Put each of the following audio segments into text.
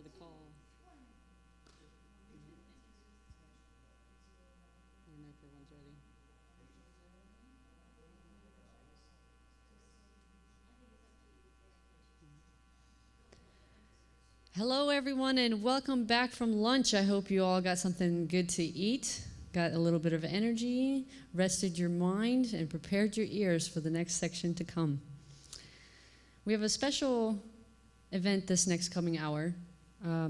the call. I don't know if everyone's ready. Hello, everyone, and welcome back from lunch. I hope you all got something good to eat, got a little bit of energy, rested your mind, and prepared your ears for the next section to come. We have a special event this next coming hour.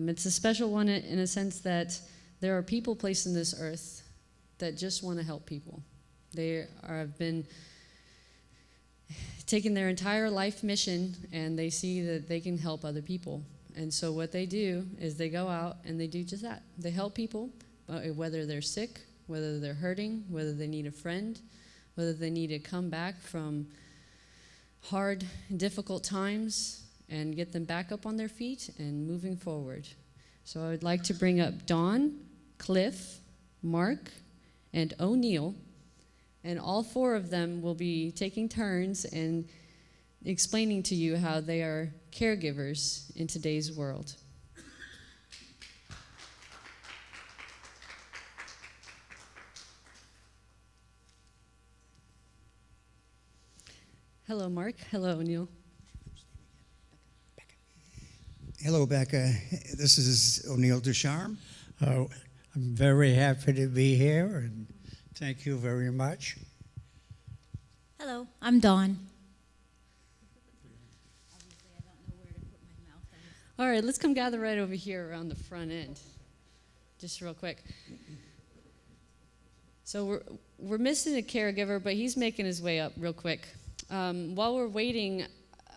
It's a special one in a sense that there are people placed in this earth that just want to help people. Have been taking their entire life mission, and they see that they can help other people. And so what they do is they go out and they do just that. They help people, whether they're sick, whether they're hurting, whether they need a friend, whether they need to come back from hard, difficult times and get them back up on their feet and moving forward. So I would like to bring up Dawn, Cliff, Mark, and O'Neill, and all four of them will be taking turns and explaining to you how they are caregivers in today's world. Hello, Mark. Hello, O'Neill. Hello, Becca. This is O'Neill Ducharme. I'm very happy to be here, and thank you very much. Hello, I'm Dawn. All right, let's come gather right over here around the front end, just real quick. So we're missing a caregiver, but he's making his way up real quick. While we're waiting,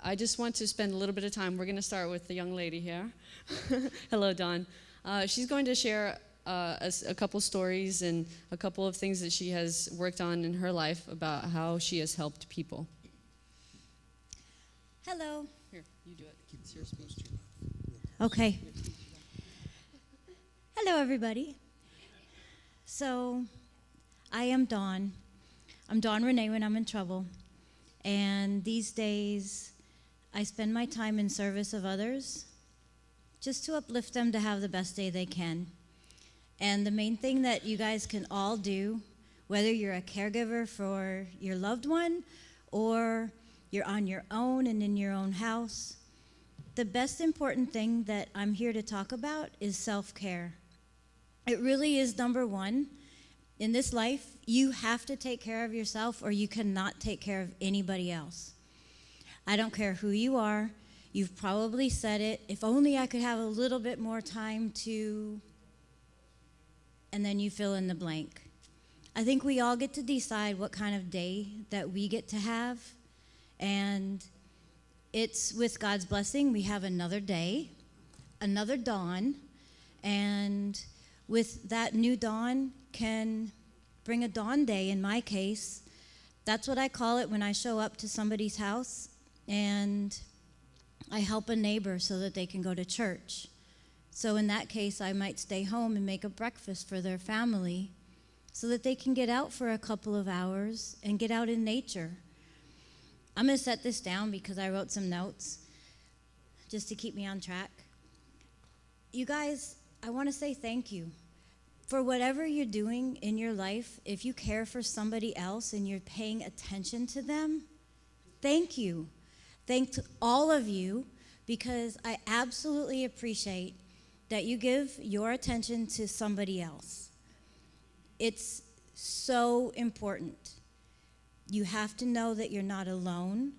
I just want to spend a little bit of time. We're going to start with the young lady here. Hello, Dawn. She's going to share a couple stories and a couple of things that she has worked on in her life about how she has helped people. Hello. Here, you do it. It's your speech. Okay. Hello, everybody. So, I am Dawn. I'm Dawn Renee when I'm in trouble. And these days, I spend my time in service of others just to uplift them to have the best day they can. And the main thing that you guys can all do, whether you're a caregiver for your loved one or you're on your own and in your own house, the best important thing that I'm here to talk about is self-care. It really is number one. In this life, you have to take care of yourself or you cannot take care of anybody else. I don't care who you are. You've probably said it. If only I could have a little bit more time to, and then you fill in the blank. I think we all get to decide what kind of day that we get to have. And it's with God's blessing, we have another day, another dawn, and with that new dawn can bring a dawn day in my case. That's what I call it when I show up to somebody's house and I help a neighbor so that they can go to church. So in that case, I might stay home and make a breakfast for their family so that they can get out for a couple of hours and get out in nature. I'm going to set this down because I wrote some notes just to keep me on track. You guys, I want to say thank you. For whatever you're doing in your life, if you care for somebody else and you're paying attention to them, thank you. Thank all of you because I absolutely appreciate that you give your attention to somebody else. It's so important. You have to know that you're not alone.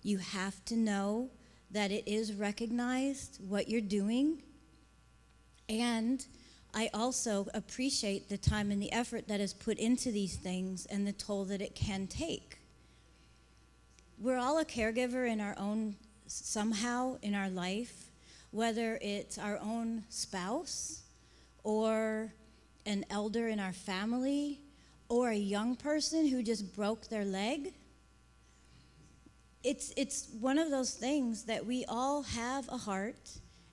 You have to know that it is recognized what you're doing. And I also appreciate the time and the effort that is put into these things and the toll that it can take. We're all a caregiver in our own, somehow in our life, whether it's our own spouse or an elder in our family or a young person who just broke their leg. It's one of those things that we all have a heart,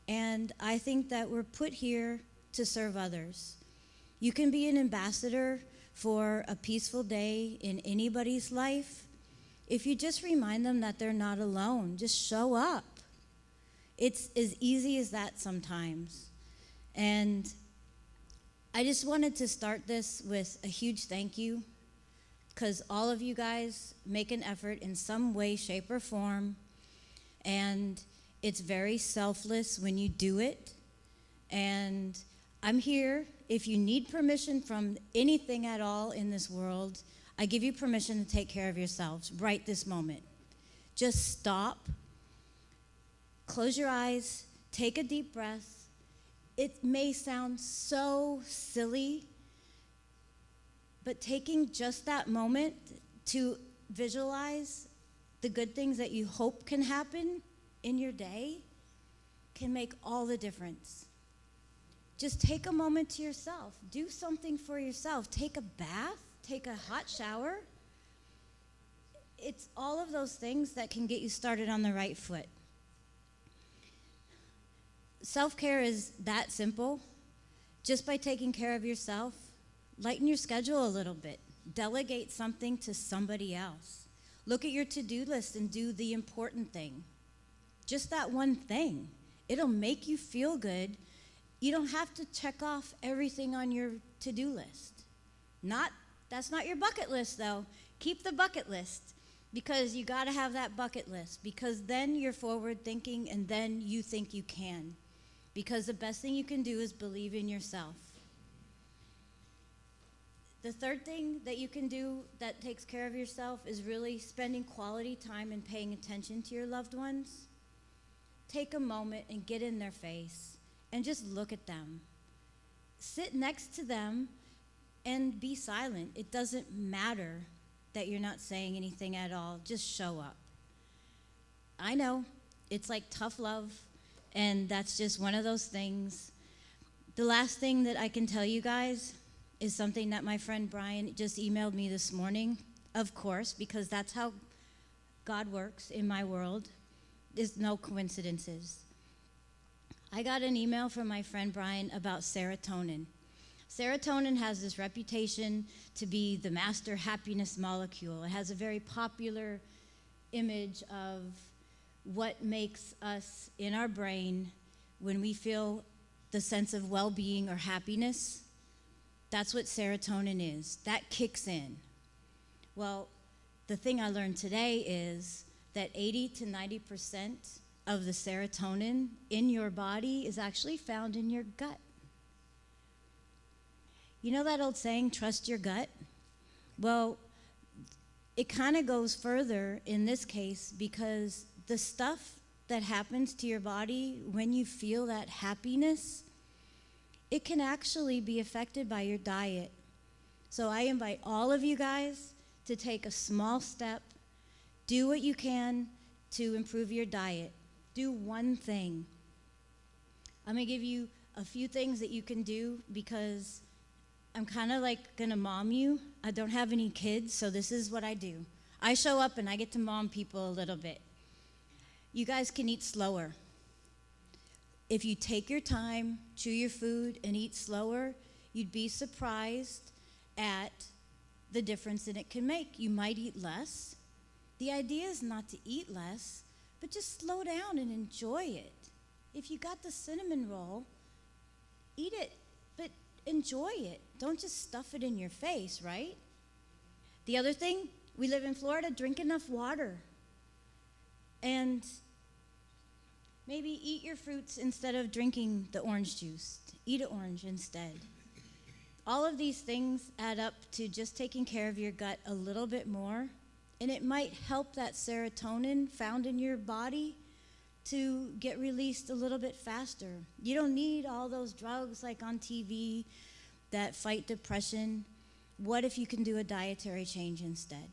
and I think that we're put here to serve others. You can be an ambassador for a peaceful day in anybody's life if you just remind them that they're not alone. Just show up. It's as easy as that sometimes. And I just wanted to start this with a huge thank you, because all of you guys make an effort in some way, shape, or form, and it's very selfless when you do it. And I'm here. If you need permission from anything at all in this world, I give you permission to take care of yourselves right this moment. Just stop, close your eyes, take a deep breath. It may sound so silly, but taking just that moment to visualize the good things that you hope can happen in your day can make all the difference. Just take a moment to yourself. Do something for yourself. Take a bath, take a hot shower. It's all of those things that can get you started on the right foot. Self-care is that simple. Just by taking care of yourself, lighten your schedule a little bit. Delegate something to somebody else. Look at your to-do list and do the important thing. Just that one thing. It'll make you feel good. You don't have to check off everything on your to-do list. That's not your bucket list, though. Keep the bucket list, because you got to have that bucket list, because then you're forward thinking and then you think you can. Because the best thing you can do is believe in yourself. The third thing that you can do that takes care of yourself is really spending quality time and paying attention to your loved ones. Take a moment and get in their face and just look at them. Sit next to them and be silent. It doesn't matter that you're not saying anything at all. Just show up. I know, it's like tough love, and that's just one of those things. The last thing that I can tell you guys is something that my friend Brian just emailed me this morning, of course, because that's how God works in my world. There's no coincidences. I got an email from my friend Brian about serotonin. Serotonin has this reputation to be the master happiness molecule. It has a very popular image of what makes us in our brain when we feel the sense of well-being or happiness. That's what serotonin is. That kicks in. Well, the thing I learned today is that 80 to 90% of the serotonin in your body is actually found in your gut. You know that old saying, trust your gut? Well, it kind of goes further in this case, because the stuff that happens to your body when you feel that happiness, it can actually be affected by your diet. So I invite all of you guys to take a small step. Do what you can to improve your diet. Do one thing. I'm going to give you a few things that you can do, because I'm kind of like going to mom you. I don't have any kids, so this is what I do. I show up and I get to mom people a little bit. You guys can eat slower. If you take your time, chew your food, and eat slower, you'd be surprised at the difference that it can make. You might eat less. The idea is not to eat less, but just slow down and enjoy it. If you got the cinnamon roll, eat it, but enjoy it. Don't just stuff it in your face, right? The other thing, we live in Florida, drink enough water. And maybe eat your fruits instead of drinking the orange juice. Eat an orange instead. All of these things add up to just taking care of your gut a little bit more, and it might help that serotonin found in your body to get released a little bit faster. You don't need all those drugs like on TV that fight depression. What if you can do a dietary change instead?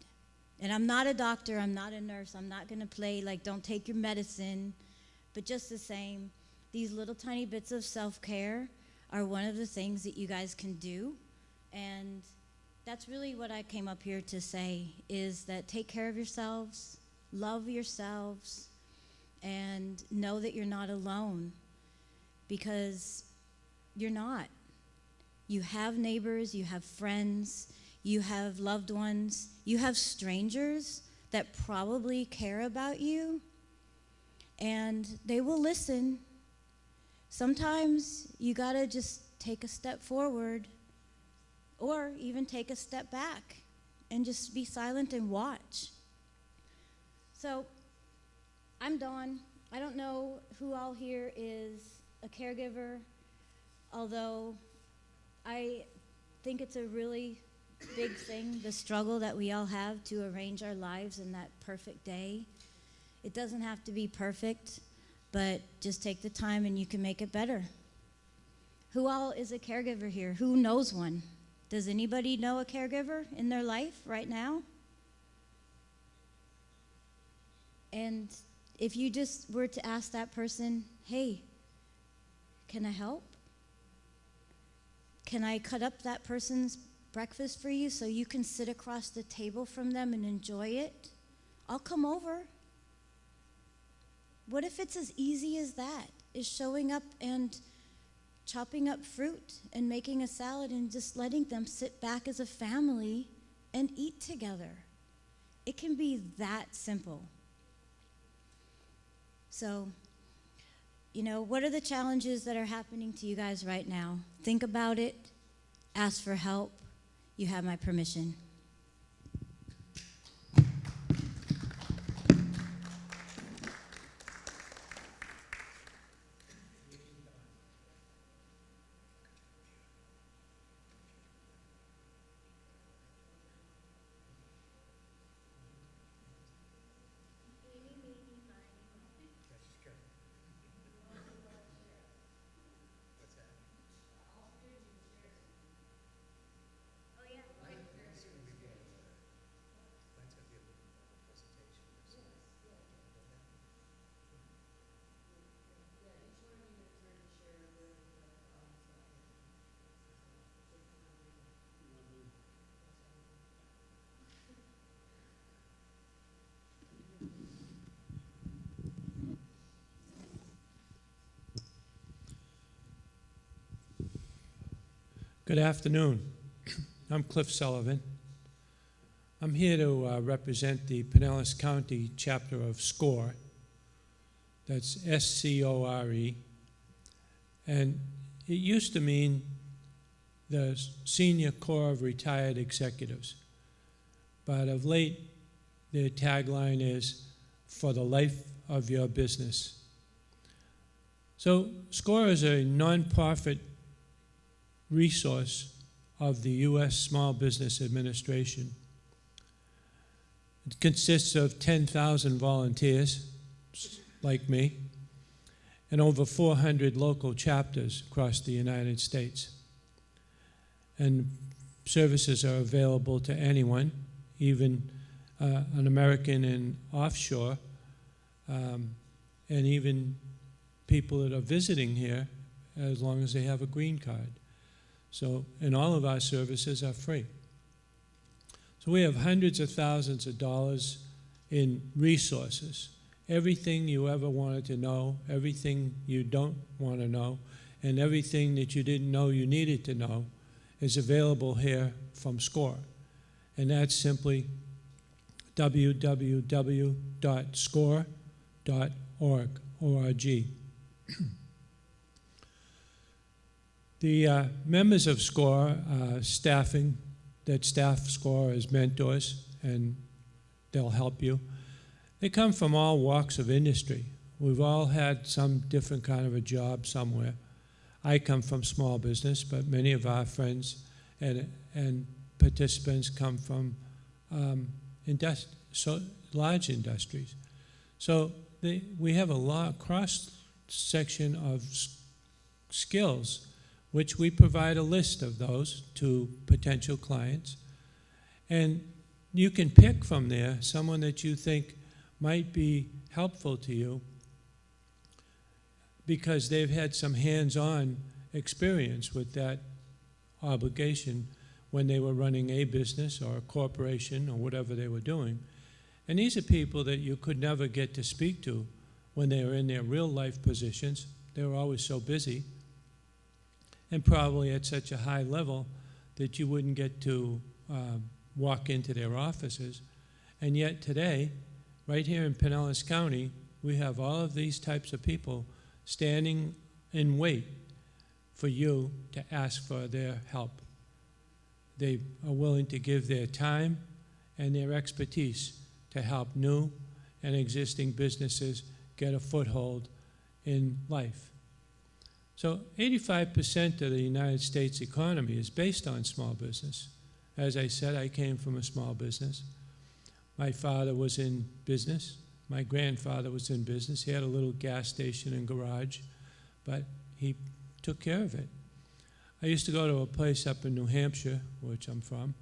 And I'm not a doctor, I'm not a nurse, I'm not gonna play like don't take your medicine, but just the same, these little tiny bits of self-care are one of the things that you guys can do. And that's really what I came up here to say, is that take care of yourselves, love yourselves, and know that you're not alone, because you're not. You have neighbors, you have friends, you have loved ones, you have strangers that probably care about you. and they will listen. Sometimes you gotta just take a step forward or even take a step back and just be silent and watch. So, I'm Dawn. I don't know who all here is a caregiver, although I think it's a really big thing, the struggle that we all have to arrange our lives in that perfect day. It doesn't have to be perfect, but just take the time and you can make it better. Who all is a caregiver here? Who knows one? Does anybody know a caregiver in their life right now? And if you just were to ask that person, hey, can I help? Can I cut up that person's breakfast for you so you can sit across the table from them and enjoy it? I'll come over. What if it's as easy as that? Is showing up and chopping up fruit and making a salad and just letting them sit back as a family and eat together. It can be that simple. So, what are the challenges that are happening to you guys right now? Think about it. Ask for help. You have my permission. Good afternoon. I'm Cliff Sullivan. I'm here to represent the Pinellas County chapter of SCORE. That's SCORE. And it used to mean the Senior Corps of Retired Executives. But of late, their tagline is, for the life of your business. So SCORE is a nonprofit resource of the U.S. Small Business Administration. It consists of 10,000 volunteers, like me, and over 400 local chapters across the United States. And services are available to anyone, even an American in offshore, and even people that are visiting here, as long as they have a green card. So, and all of our services are free. So we have hundreds of thousands of dollars in resources. Everything you ever wanted to know, everything you don't want to know, and everything that you didn't know you needed to know is available here from SCORE. And that's simply www.score.org. The members of SCORE staffing that staff SCORE as mentors, and they'll help you. They come from all walks of industry. We've all had some different kind of a job somewhere. I come from small business, but many of our friends and participants come from large industries. So we have a cross-section of skills, which we provide a list of those to potential clients. And you can pick from there someone that you think might be helpful to you because they've had some hands-on experience with that obligation when they were running a business or a corporation or whatever they were doing. And these are people that you could never get to speak to when they were in their real-life positions. They were always so busy, and probably at such a high level that you wouldn't get to walk into their offices. And yet today, right here in Pinellas County, We have all of these types of people standing in wait for you to ask for their help. They are willing to give their time and their expertise to help new and existing businesses get a foothold in life. So 85% of the United States economy is based on small business. As I said, I came from a small business. My father was in business. My grandfather was in business. He had a little gas station and garage, but he took care of it. I used to go to a place up in New Hampshire, which I'm from.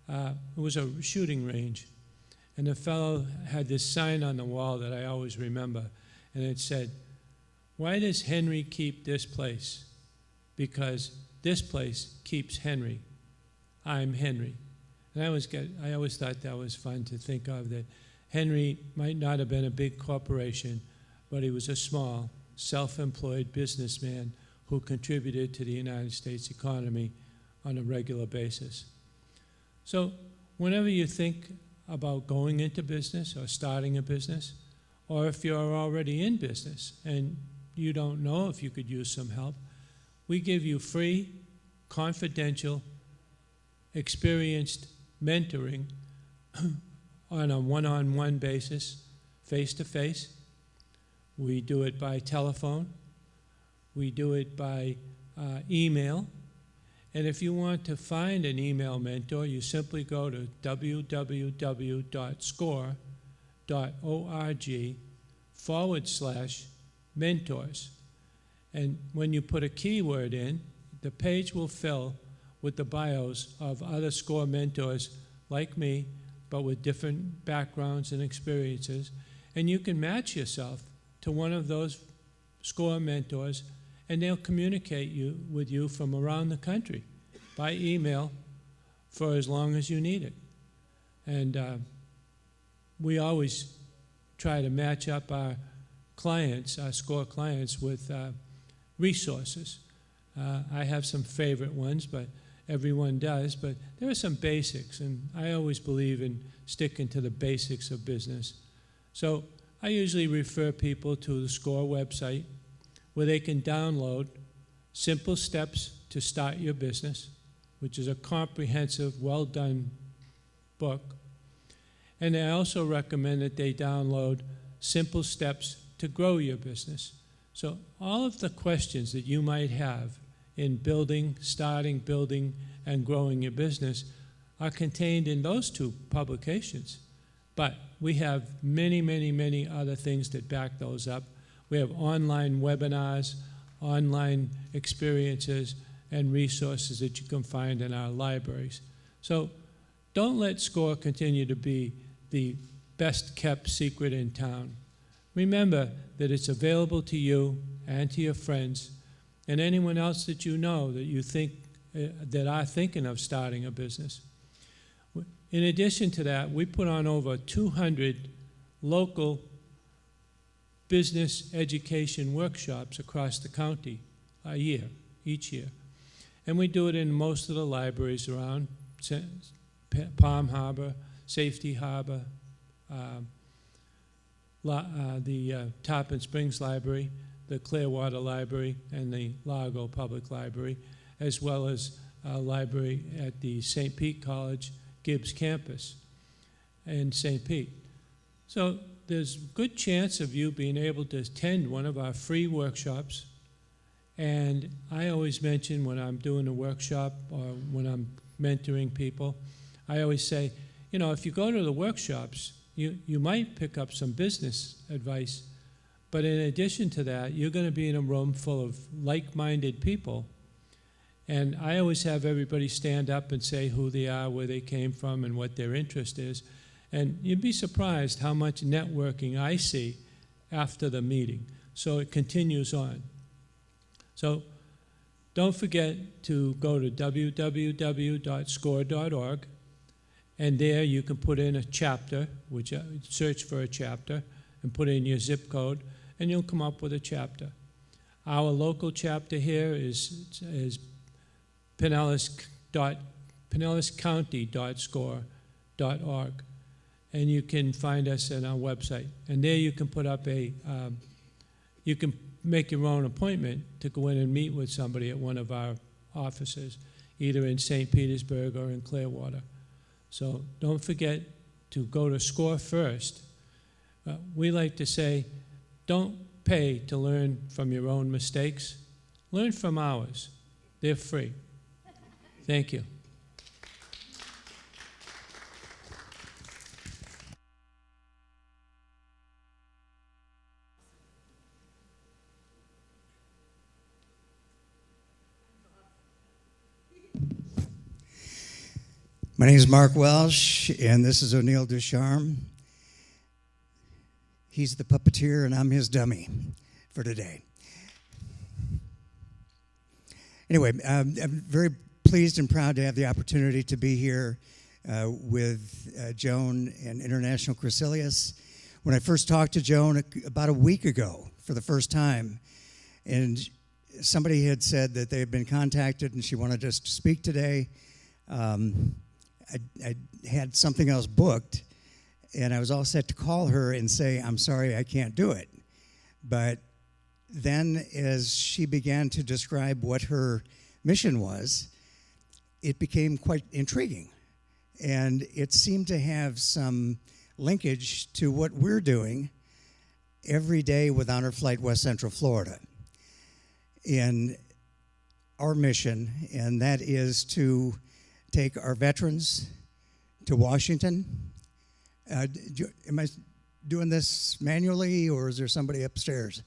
It was a shooting range. And the fellow had this sign on the wall that I always remember, and it said, "Why does Henry keep this place? Because this place keeps Henry. I'm Henry." And I always thought that was fun to think of, that Henry might not have been a big corporation, but he was a small, self-employed businessman who contributed to the United States economy on a regular basis. So whenever you think about going into business or starting a business, or if you're already in business and you don't know if you could use some help, we give you free, confidential, experienced mentoring on a one-on-one basis, face-to-face. We do it by telephone. We do it by email. And if you want to find an email mentor, you simply go to www.score.org/mentors. And when you put a keyword in, the page will fill with the bios of other SCORE mentors like me, but with different backgrounds and experiences. And you can match yourself to one of those SCORE mentors, and they'll communicate with you from around the country by email for as long as you need it. And we always try to match up our clients, our SCORE clients, with resources. I have some favorite ones, but everyone does, but there are some basics, and I always believe in sticking to the basics of business. So I usually refer people to the SCORE website, where they can download Simple Steps to Start Your Business, which is a comprehensive, well-done book. And I also recommend that they download Simple Steps to Grow Your Business. So all of the questions that you might have in starting, building, and growing your business are contained in those two publications. But we have many, many, many other things that back those up. We have online webinars, online experiences, and resources that you can find in our libraries. So don't let SCORE continue to be the best-kept secret in town. Remember that it's available to you and to your friends and anyone else that you know that you think that are thinking of starting a business. In addition to that, we put on over 200 local business education workshops across the county each year. And we do it in most of the libraries around Palm Harbor, Safety Harbor, the Tarpon Springs Library, the Clearwater Library, and the Largo Public Library, as well as a library at the St. Pete College Gibbs campus in St. Pete. So there's a good chance of you being able to attend one of our free workshops. And I always mention when I'm doing a workshop or when I'm mentoring people, I always say, you know, if you go to the workshops, you might pick up some business advice, but in addition to that, you're going to be in a room full of like-minded people. And I always have everybody stand up and say who they are, where they came from, and what their interest is. And you'd be surprised how much networking I see after the meeting. So it continues on. So don't forget to go to www.score.org, and there you can put in a chapter, which search for a chapter, and put in your zip code, and you'll come up with a chapter. Our local chapter here is pinellascounty.score.org. and you can find us on our website. And there you can put up you can make your own appointment to go in and meet with somebody at one of our offices, either in St. Petersburg or in Clearwater. So don't forget to go to SCORE first. We like to say, don't pay to learn from your own mistakes. Learn from ours. They're free. Thank you. My name is Mark Welsh, and this is O'Neill Ducharme. He's the puppeteer, and I'm his dummy for today. Anyway, I'm very pleased and proud to have the opportunity to be here with Joan and International Chrysilius. When I first talked to Joan about a week ago for the first time, and somebody had said that they had been contacted and she wanted us to speak today, I had something else booked, and I was all set to call her and say, I'm sorry, I can't do it. But then as she began to describe what her mission was, it became quite intriguing. And it seemed to have some linkage to what we're doing every day with Honor Flight West Central Florida. In our mission, and that is to take our veterans to Washington. Am I doing this manually, or is there somebody upstairs?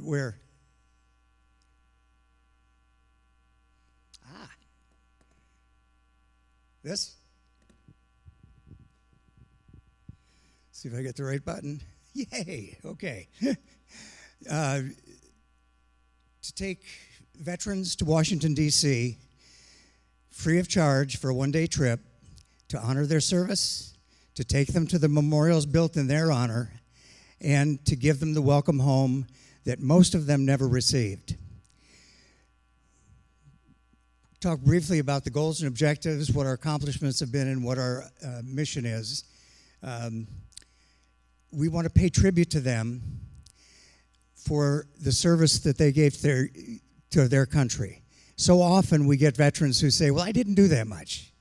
Where? This? See if I get the right button. Yay, okay. To take veterans to Washington, D.C., free of charge for a one-day trip, to honor their service, to take them to the memorials built in their honor, and to give them the welcome home that most of them never received. Talk briefly about the goals and objectives, what our accomplishments have been, and what our mission is. We want to pay tribute to them for the service that they gave to their country. So often we get veterans who say, well, I didn't do that much.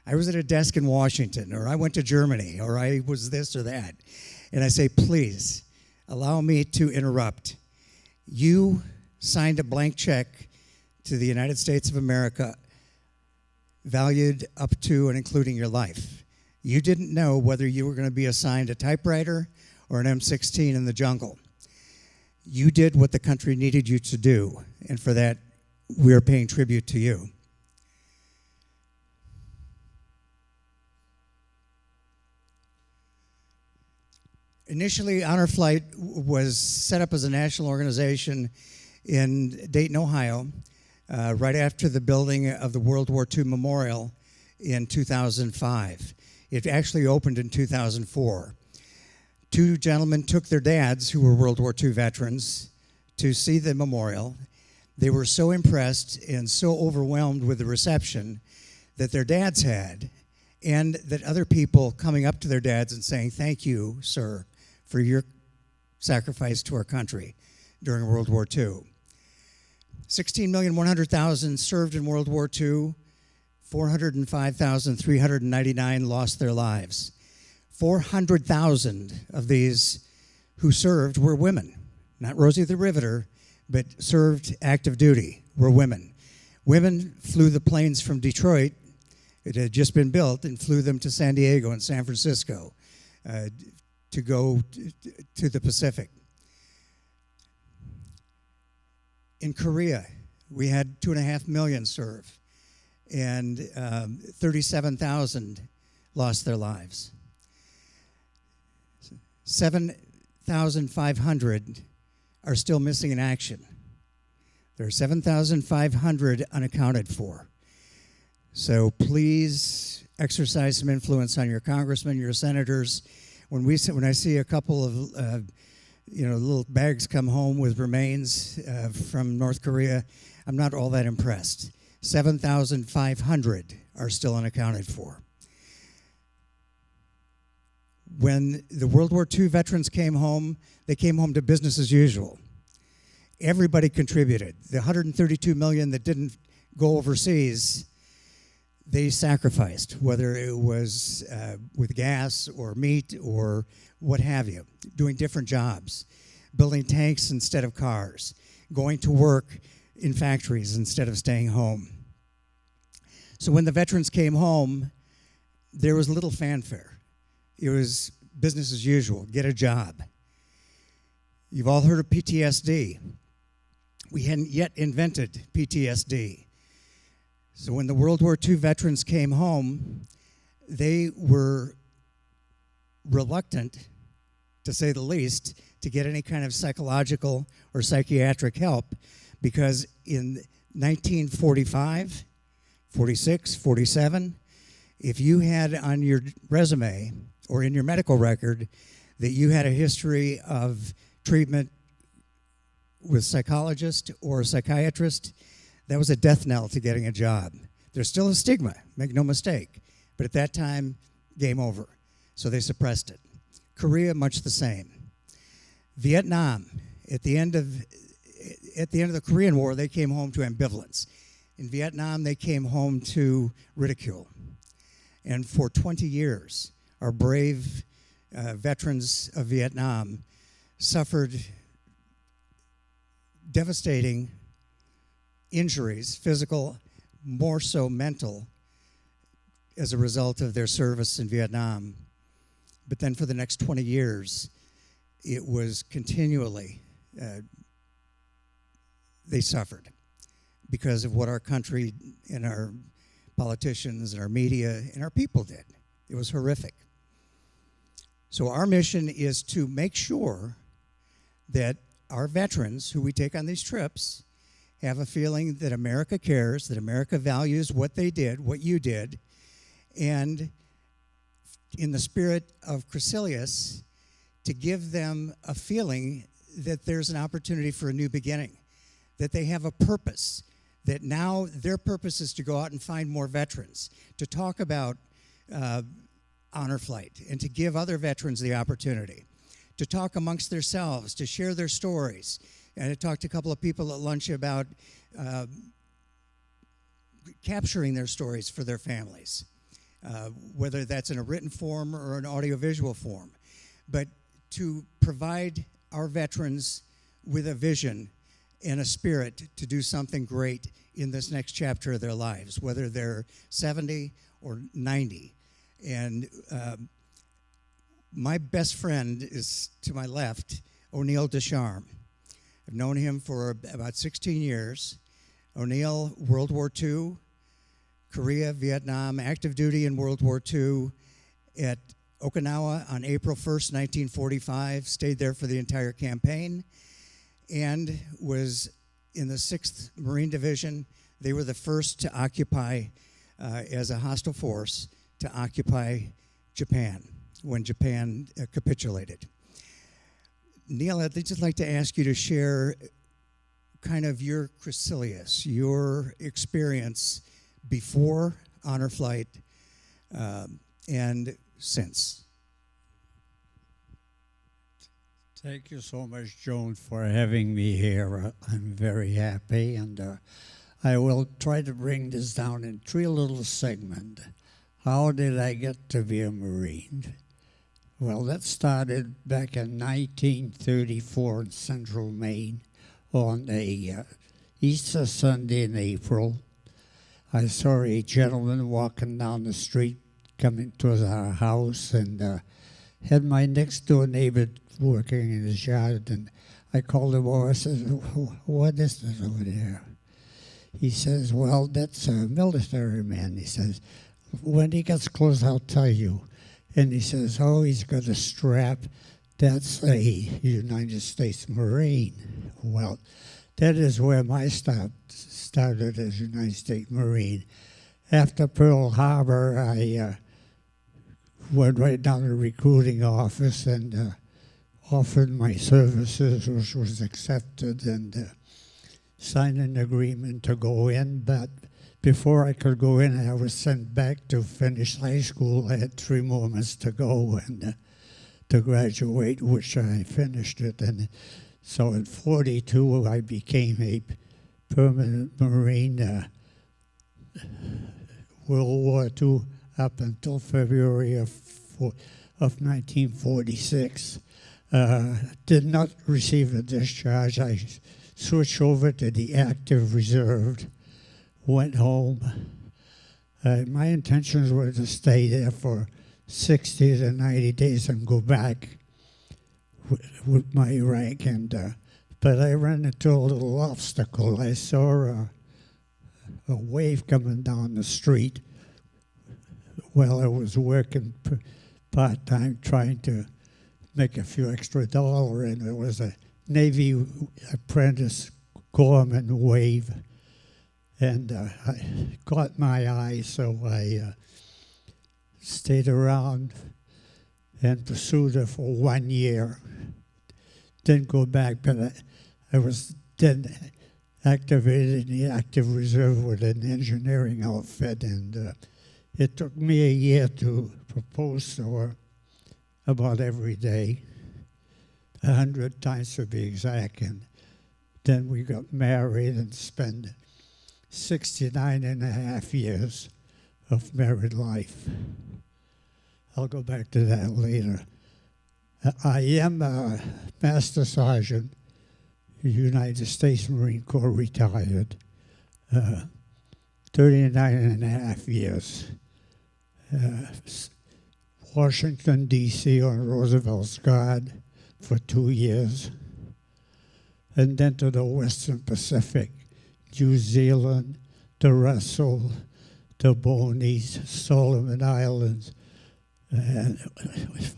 I was at a desk in Washington, or I went to Germany, or I was this or that. And I say, please, allow me to interrupt. You signed a blank check to the United States of America, valued up to and including your life. You didn't know whether you were going to be assigned a typewriter or an M16 in the jungle. You did what the country needed you to do, and for that, we are paying tribute to you. Initially, Honor Flight was set up as a national organization in Dayton, Ohio, right after the building of the World War II Memorial in 2005. It actually opened in 2004. Two gentlemen took their dads, who were World War II veterans, to see the memorial. They were so impressed and so overwhelmed with the reception that their dads had, and that other people coming up to their dads and saying, thank you, sir, for your sacrifice to our country during World War II. 16,100,000 served in World War II. 405,399 lost their lives. 400,000 of these who served were women. Not Rosie the Riveter, but served active duty were women. Women flew the planes from Detroit. It had just been built, and flew them to San Diego and San Francisco to go to the Pacific. In Korea, we had 2.5 million serve, and 37,000 lost their lives. 7,500 are still missing in action. There are 7,500 unaccounted for. So please exercise some influence on your congressmen, your senators. When I see a couple of little bags come home with remains from North Korea, I'm not all that impressed. 7,500 are still unaccounted for. When the World War II veterans came home, they came home to business as usual. Everybody contributed. The 132 million that didn't go overseas, they sacrificed, whether it was with gas or meat or what have you, doing different jobs, building tanks instead of cars, going to work in factories instead of staying home. So when the veterans came home, there was little fanfare. It was business as usual, get a job. You've all heard of PTSD. We hadn't yet invented PTSD. So when the World War II veterans came home, they were reluctant, to say the least, to get any kind of psychological or psychiatric help, because in 1945, 46, 47, if you had on your resume or in your medical record that you had a history of treatment with psychologist or a psychiatrist, that was a death knell to getting a job. There's still a stigma, make no mistake, but at that time, game over. So they suppressed it. Korea, much the same. Vietnam, at the end of the Korean War, they came home to ambivalence. In Vietnam, they came home to ridicule. And for 20 years, our brave veterans of Vietnam suffered devastating injuries, physical, more so mental, as a result of their service in Vietnam. But then for the next 20 years, it was continually, they suffered because of what our country and our politicians and our media and our people did. It was horrific. So our mission is to make sure that our veterans who we take on these trips have a feeling that America cares, that America values what they did, what you did, and in the spirit of Crecilius, to give them a feeling that there's an opportunity for a new beginning, that they have a purpose, that now their purpose is to go out and find more veterans, to talk about honor flight, and to give other veterans the opportunity, to talk amongst themselves, to share their stories. And I talked to a couple of people at lunch about capturing their stories for their families, whether that's in a written form or an audiovisual form. But to provide our veterans with a vision and a spirit to do something great in this next chapter of their lives, whether they're 70 or 90. And my best friend is to my left, O'Neill Descharmes. I've known him for about 16 years. O'Neill, World War II, Korea, Vietnam, active duty in World War II at Okinawa on April 1st, 1945, stayed there for the entire campaign, and was in the 6th Marine Division. They were the first to occupy, as a hostile force, to occupy Japan when Japan capitulated. Neil, I'd just like to ask you to share kind of your Crecilius, your experience before Honor Flight and since. Thank you so much, Joan, for having me here. I'm very happy, and I will try to bring this down in 3 little segments. How did I get to be a Marine? Well, that started back in 1934 in Central Maine on a Easter Sunday in April. I saw a gentleman walking down the street coming towards our house, and had my next door neighbor working in his yard, and I called him over. I said, "What is this over there?" He says, "Well, that's a military man." He says, "When he gets close, I'll tell you." And he says, "Oh, he's got a strap. That's a United States Marine." Well, that is where my start started as United States Marine. After Pearl Harbor, I went right down to the recruiting office and offered my services, which was accepted, and signed an agreement to go in. But before I could go in, I was sent back to finish high school. I had 3 more months to go, and to graduate, which I finished it. And so in 42, I became a permanent Marine, World War II up until February of 1946. Did not receive a discharge. I switched over to the active reserve, went home. My intentions were to stay there for 60 to 90 days and go back with my rank. But I ran into a little obstacle. I saw a wave coming down the street while I was working part-time trying to make a few extra dollars, and it was a Navy apprentice corpsman wave. And I caught my eye, so I stayed around and pursued it for 1 year. Didn't go back, but I was then activated in the active reserve with an engineering outfit, and it took me a year to propose to her about every day, 100 times to be exact, and then we got married and spent 69 and a half years of married life. I'll go back to that later. I am a Master Sergeant, United States Marine Corps retired, 39 and a half years. Washington, D.C. on Roosevelt's Guard for 2 years, and then to the Western Pacific, New Zealand, the Russell, the Bonies, Solomon Islands, and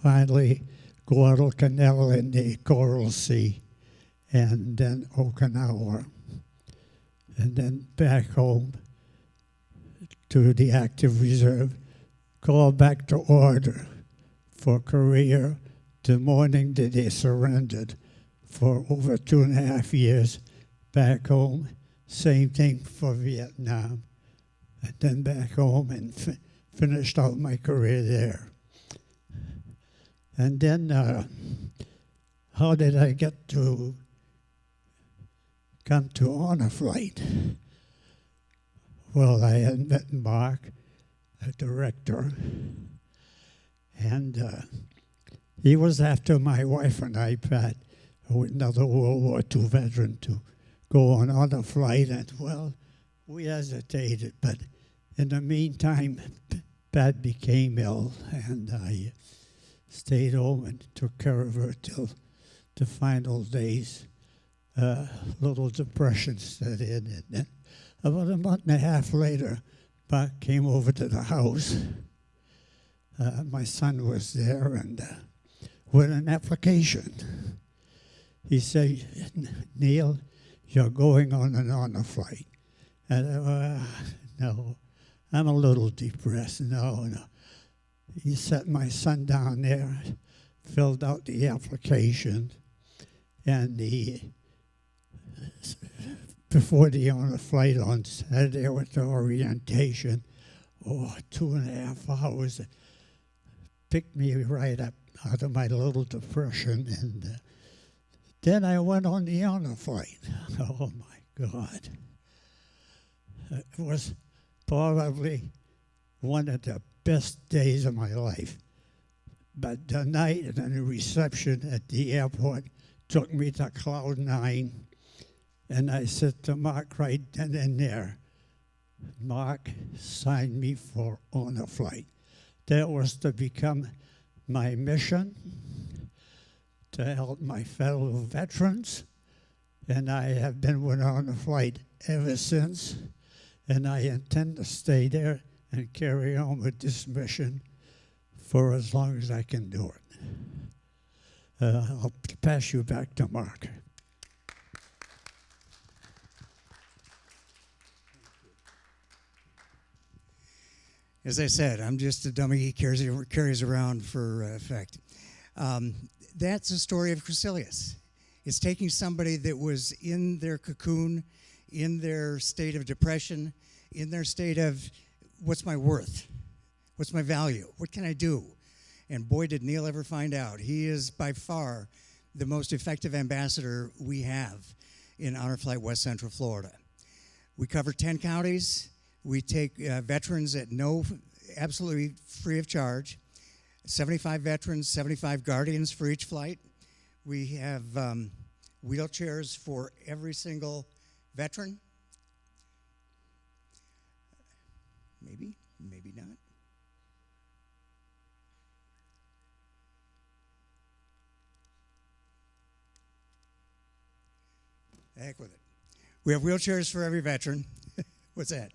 finally Guadalcanal in the Coral Sea, and then Okinawa, and then back home to the active reserve, called back to order for Korea the morning that they surrendered for over 2.5 years. Back home, same thing for Vietnam, and then back home and finished out my career there. And then how did I get to come to honor flight? Well, I had met Mark, a director, and he was after my wife and I, Pat, another World War II veteran, to go on honor flight, and well, we hesitated, but in the meantime, Pat became ill, and I stayed home and took care of her till the final days. Little depression set in, and then about a month and a half later, Buck came over to the house. My son was there, and with an application. He said, "Neil, you're going on an honor flight." And no, I'm a little depressed. No. He set my son down there, filled out the application, and before the honor flight on Saturday with the orientation, 2.5 hours, picked me right up out of my little depression, and then I went on the honor flight. Oh my God. It was probably one of the best days of my life. But the night and the reception at the airport took me to Cloud 9, and I said to Mark right then and there, Mark signed me for honor flight. That was to become my mission, to help my fellow veterans, and I have been with honor flight ever since, and I intend to stay there and carry on with this mission for as long as I can do it. I'll pass you back to Mark. As I said, I'm just a dummy he carries around for effect. That's the story of Crecilius. It's taking somebody that was in their cocoon, in their state of depression, in their state of, what's my worth? What's my value? What can I do? And boy, did Neil ever find out. He is by far the most effective ambassador we have in Honor Flight West Central Florida. We cover 10 counties. We take veterans at absolutely free of charge. 75 veterans, 75 guardians for each flight. We have wheelchairs for every single veteran. Maybe, maybe not. The heck with it. We have wheelchairs for every veteran. What's that?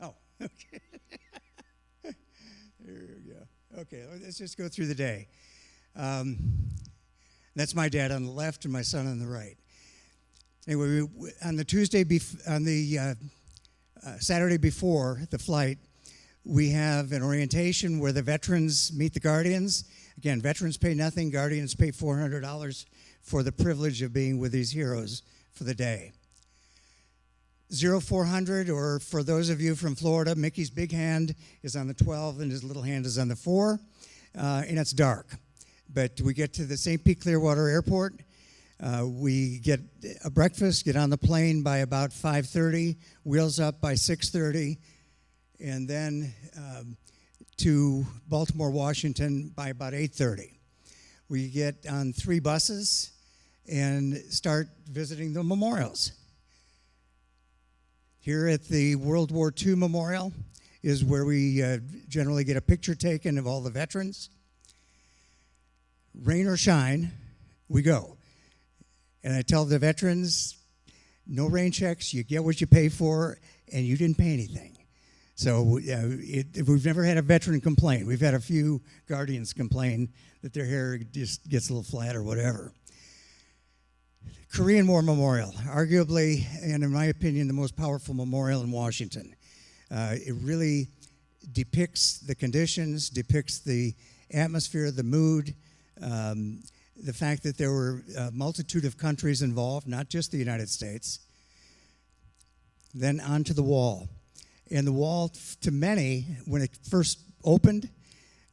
Oh, okay. There we go. Okay, let's just go through the day. That's my dad on the left and my son on the right. Anyway, on the Saturday before the flight, we have an orientation where the veterans meet the guardians. Again, veterans pay nothing. Guardians pay $400 for the privilege of being with these heroes for the day. 0400, or for those of you from Florida, Mickey's big hand is on the 12 and his little hand is on the 4, and it's dark. But we get to the St. Pete Clearwater Airport. We get a breakfast, get on the plane by about 5:30, wheels up by 6:30, and then to Baltimore, Washington by about 8:30. We get on 3 buses and start visiting the memorials. Here at the World War II Memorial is where we generally get a picture taken of all the veterans. Rain or shine, we go. And I tell the veterans, no rain checks, you get what you pay for, and you didn't pay anything. So we've never had a veteran complain. We've had a few guardians complain that their hair just gets a little flat or whatever. Korean War Memorial, arguably, and in my opinion, the most powerful memorial in Washington. It really depicts the conditions, depicts the atmosphere, the mood, the fact that there were a multitude of countries involved, not just the United States. Then onto the wall. And the wall, to many, when it first opened,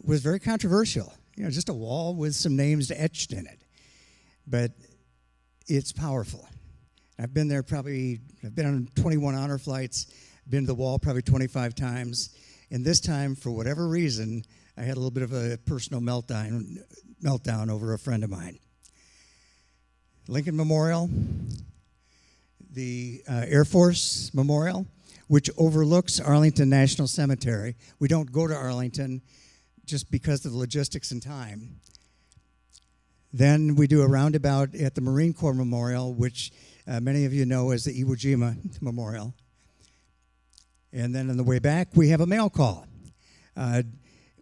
was very controversial. You know, just a wall with some names etched in it. But it's powerful. I've been on 21 honor flights, been to the wall probably 25 times. And this time, for whatever reason, I had a little bit of a personal meltdown over a friend of mine. Lincoln Memorial, the Air Force Memorial, which overlooks Arlington National Cemetery. We don't go to Arlington just because of the logistics and time. Then we do a roundabout at the Marine Corps Memorial, which many of you know as the Iwo Jima Memorial. And then on the way back, we have a mail call,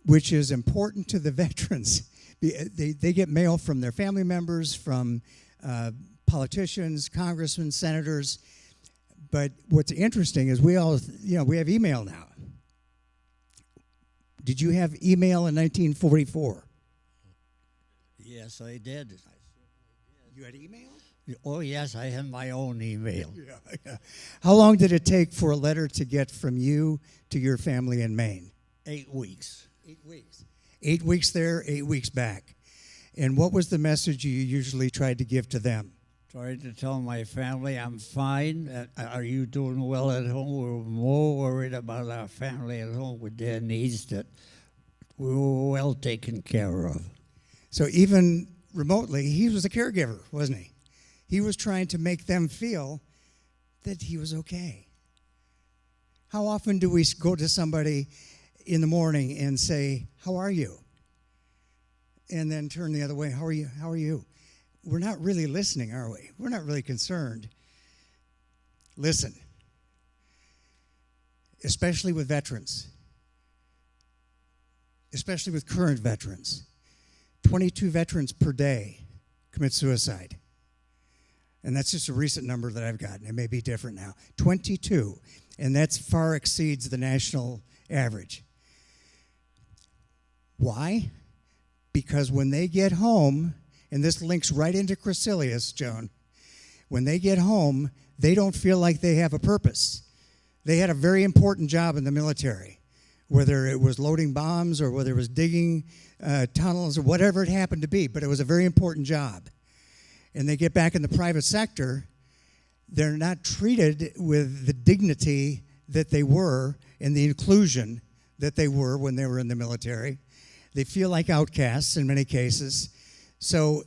which is important to the veterans. They get mail from their family members, from politicians, congressmen, senators. But what's interesting is we have email now. Did you have email in 1944? Yes, I did. You had email? Oh, yes, I had my own email. Yeah. How long did it take for a letter to get from you to your family in Maine? 8 weeks. 8 weeks. 8 weeks there, 8 weeks back. And what was the message you usually tried to give to them? Tried to tell my family I'm fine. Are you doing well at home? We're more worried about our family at home with their needs, that we were well taken care of. So even remotely, he was a caregiver, wasn't he? He was trying to make them feel that he was okay. How often do we go to somebody in the morning and say, "How are you?" And then turn the other way, "How are you? How are you?" We're not really listening, are we? We're not really concerned. Listen, especially with veterans, especially with current veterans. 22 veterans per day commit suicide. And that's just a recent number that I've gotten. It may be different now. 22. And that far exceeds the national average. Why? Because when they get home, and this links right into Crecilius, Joan, when they get home, they don't feel like they have a purpose. They had a very important job in the military, whether it was loading bombs or whether it was digging tunnels or whatever it happened to be, but it was a very important job. And they get back in the private sector, they're not treated with the dignity that they were and the inclusion that they were when they were in the military. They feel like outcasts in many cases. So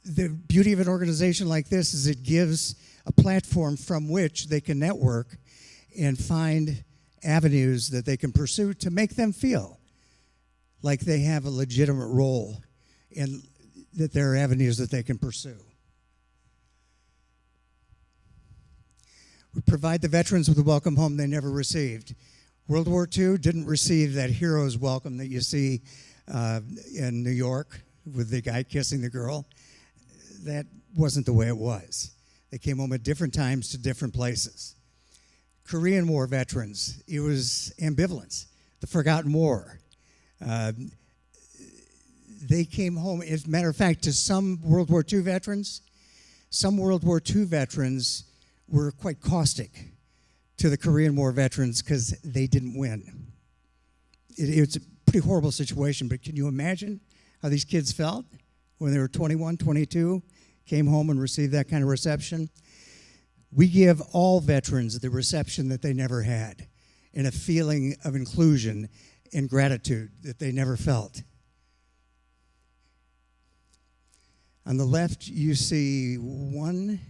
the beauty of an organization like this is it gives a platform from which they can network and find avenues that they can pursue to make them feel like they have a legitimate role and that there are avenues that they can pursue. We provide the veterans with a welcome home they never received. World War II didn't receive that hero's welcome that you see in New York with the guy kissing the girl. That wasn't the way it was. They came home at different times to different places. Korean War veterans, it was ambivalence, the forgotten war. They came home, as a matter of fact, to some World War II veterans, were quite caustic to the Korean War veterans because they didn't win. It's a pretty horrible situation, but can you imagine how these kids felt when they were 21, 22, came home and received that kind of reception? We give all veterans the reception that they never had and a feeling of inclusion and gratitude that they never felt. On the left, you see 1,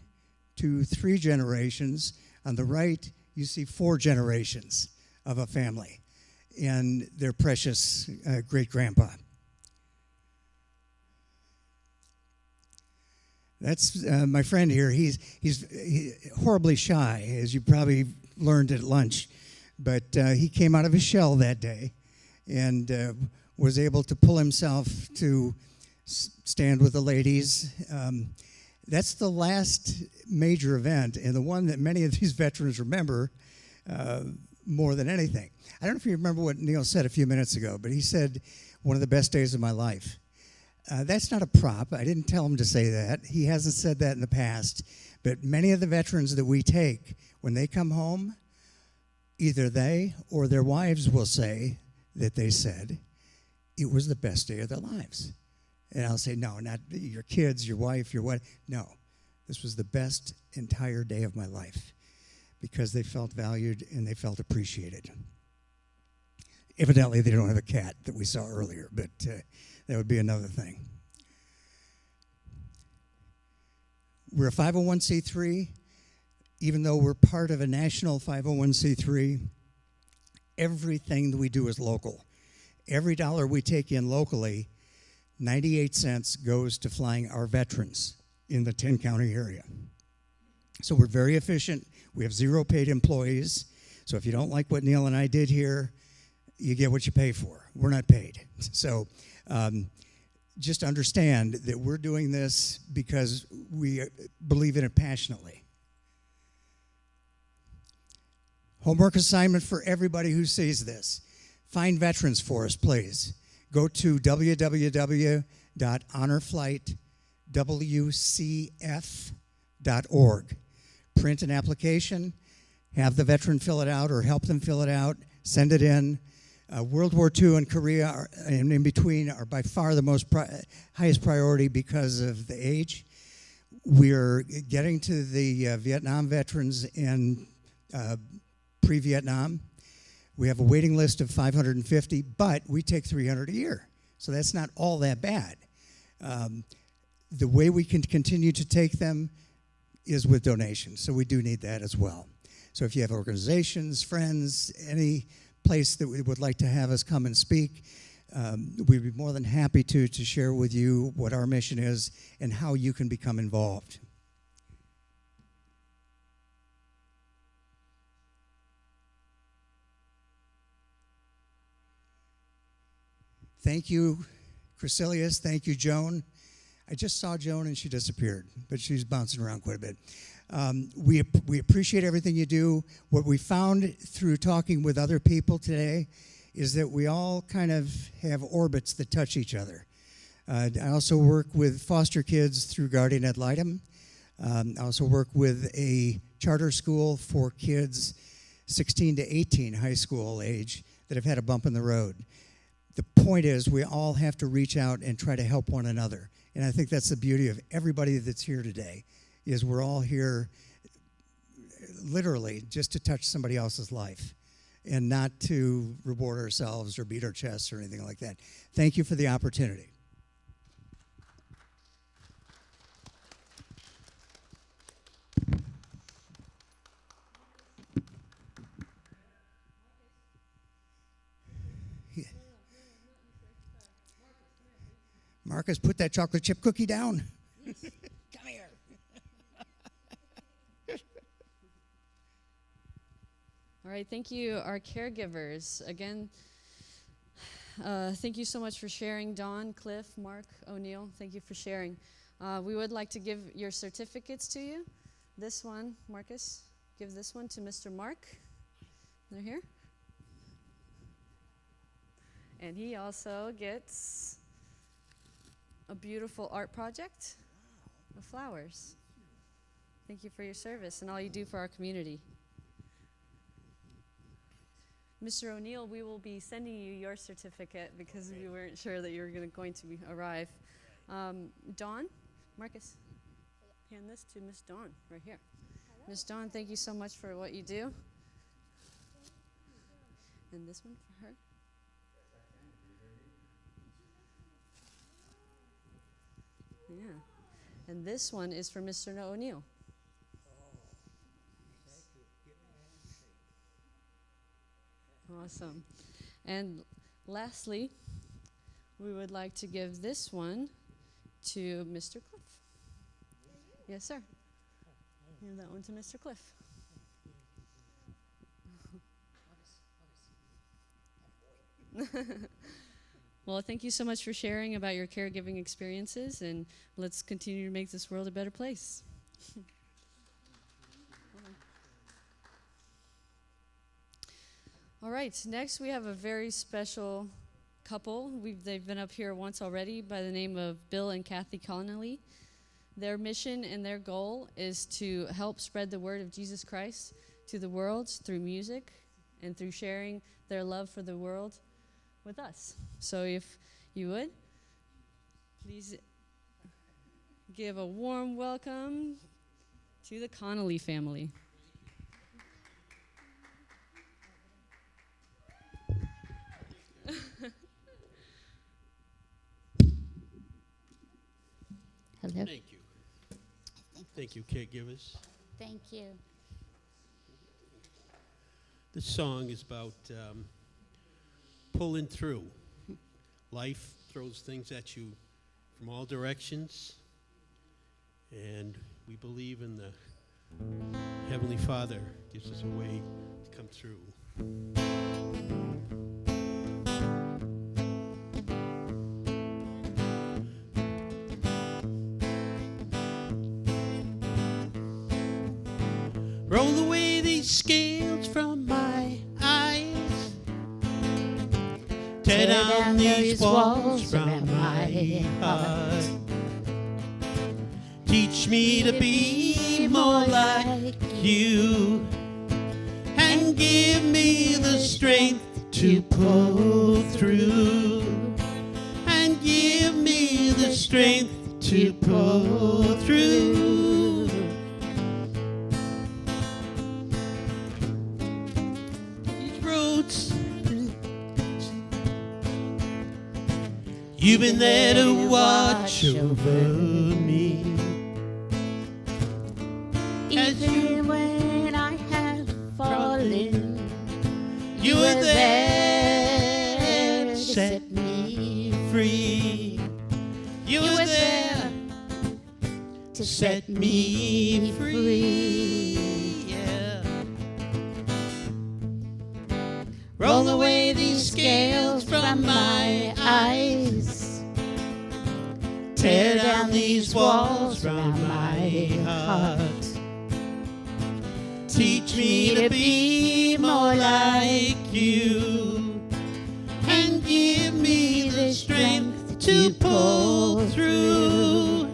2, 3 generations. On the right, you see 4 generations of a family and their precious great-grandpa. That's my friend here. He's horribly shy, as you probably learned at lunch, but he came out of his shell that day and was able to pull himself to stand with the ladies. That's the last major event, and the one that many of these veterans remember more than anything. I don't know if you remember what Neil said a few minutes ago, but he said, one of the best days of my life. That's not a prop. I didn't tell him to say that. He hasn't said that in the past. But many of the veterans that we take, when they come home, either they or their wives will say that they said, it was the best day of their lives. And I'll say, no, not your kids, your wife, your what. No, this was the best entire day of my life because they felt valued and they felt appreciated. Evidently, they don't have a cat that we saw earlier, but that would be another thing. We're a 501c3. Even though we're part of a national 501c3, everything that we do is local. Every dollar we take in locally, 98 cents goes to flying our veterans in the 10-county area. So we're very efficient. We have 0 paid employees. So if you don't like what Neil and I did here, you get what you pay for. We're not paid. So just understand that we're doing this because we believe in it passionately. Homework assignment for everybody who sees this. Find veterans for us, please. Go to www.honorflightwcf.org. Print an application, have the veteran fill it out or help them fill it out, send it in. World War II and Korea and in between are by far the most highest priority because of the age. We're getting to the Vietnam veterans and pre-Vietnam. We have a waiting list of 550, but we take 300 a year. So that's not all that bad. The way we can continue to take them is with donations. So we do need that as well. So if you have organizations, friends, any place that would like to have us come and speak, we'd be more than happy to share with you what our mission is and how you can become involved. Thank you, Chrysilius. Thank you, Joan. I just saw Joan and she disappeared, but she's bouncing around quite a bit. We appreciate everything you do. What we found through talking with other people today is that we all kind of have orbits that touch each other. I also work with foster kids through Guardian Ad Litem. I also work with a charter school for kids 16 to 18 high school age that have had a bump in the road. The point is we all have to reach out and try to help one another. And I think that's the beauty of everybody that's here today, is we're all here literally just to touch somebody else's life and not to reward ourselves or beat our chests or anything like that. Thank you for the opportunity. Marcus, put that chocolate chip cookie down. Come here. All right, thank you, our caregivers. Again, thank you so much for sharing, Dawn, Cliff, Mark, O'Neill. Thank you for sharing. We would like to give your certificates to you. This one, Marcus, give this one to Mr. Mark. They're here. And he also gets a beautiful art project of flowers. Thank you for your service and all you do for our community. Mr. O'Neill, we will be sending you your certificate because we weren't sure that you were going to arrive. Dawn, Marcus, hand this to Miss Dawn right here. Miss Dawn, thank you so much for what you do. And this one for her. Yeah. And this one is for Mr. O'Neill. Awesome. And lastly, we would like to give this one to Mr. Cliff. Yes, sir. Give that one to Mr. Cliff. Well, thank you so much for sharing about your caregiving experiences, and let's continue to make this world a better place. All right, next we have a very special couple. They've been up here once already by the name of Bill and Kathy Connolly. Their mission and their goal is to help spread the word of Jesus Christ to the world through music and through sharing their love for the world with us. So if you would, please give a warm welcome to the Connolly family. Hello. Thank you. Thank you, caregivers. Thank you. This song is about pulling through. Life throws things at you from all directions, and we believe in the Heavenly Father gives us a way to come through. Roll away these scales from my eyes. Tear down these walls from my heart. Teach me to be more like you, and give me the strength to pull through, and give me the strength to pull through. You've been there to watch over me. Even when I have fallen, You were there to set me free. You were there to set me free. Yeah. Roll away these scales from my eyes. Tear down these walls from my heart. Teach me to be more like you, and give me the strength to pull through,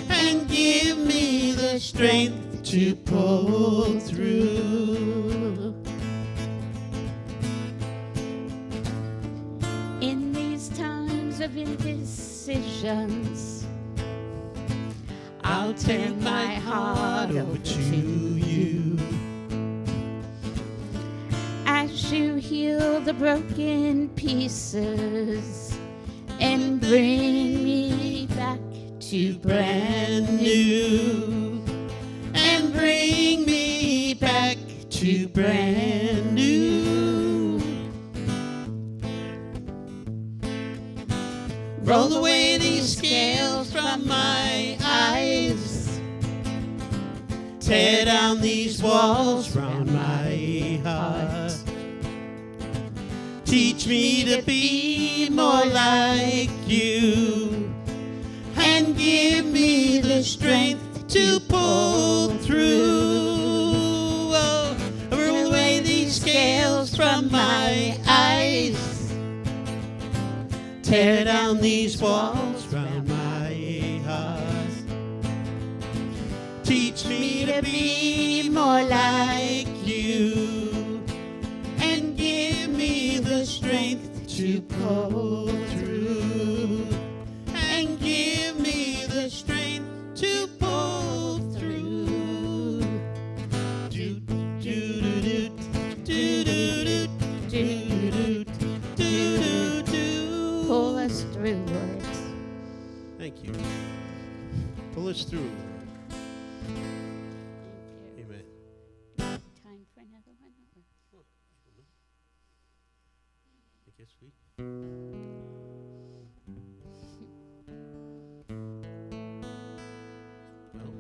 and give me the strength to pull through. of indecisions, I'll turn my heart over to you. As you heal the broken pieces and bring me back to brand new, and bring me back to brand new. Roll away these scales from my eyes, tear down these walls round my heart. Teach me to be more like you, and give me the strength to pull through. Oh, roll away these scales from my eyes, tear down these walls round my heart. Teach me to be more like you, and give me the strength to pull through, and give me the strength to pull through. Do do do do do do do do do. Pull us through, Lord. Thank you. Pull us through. Amen. Time for another one? I guess we. Well,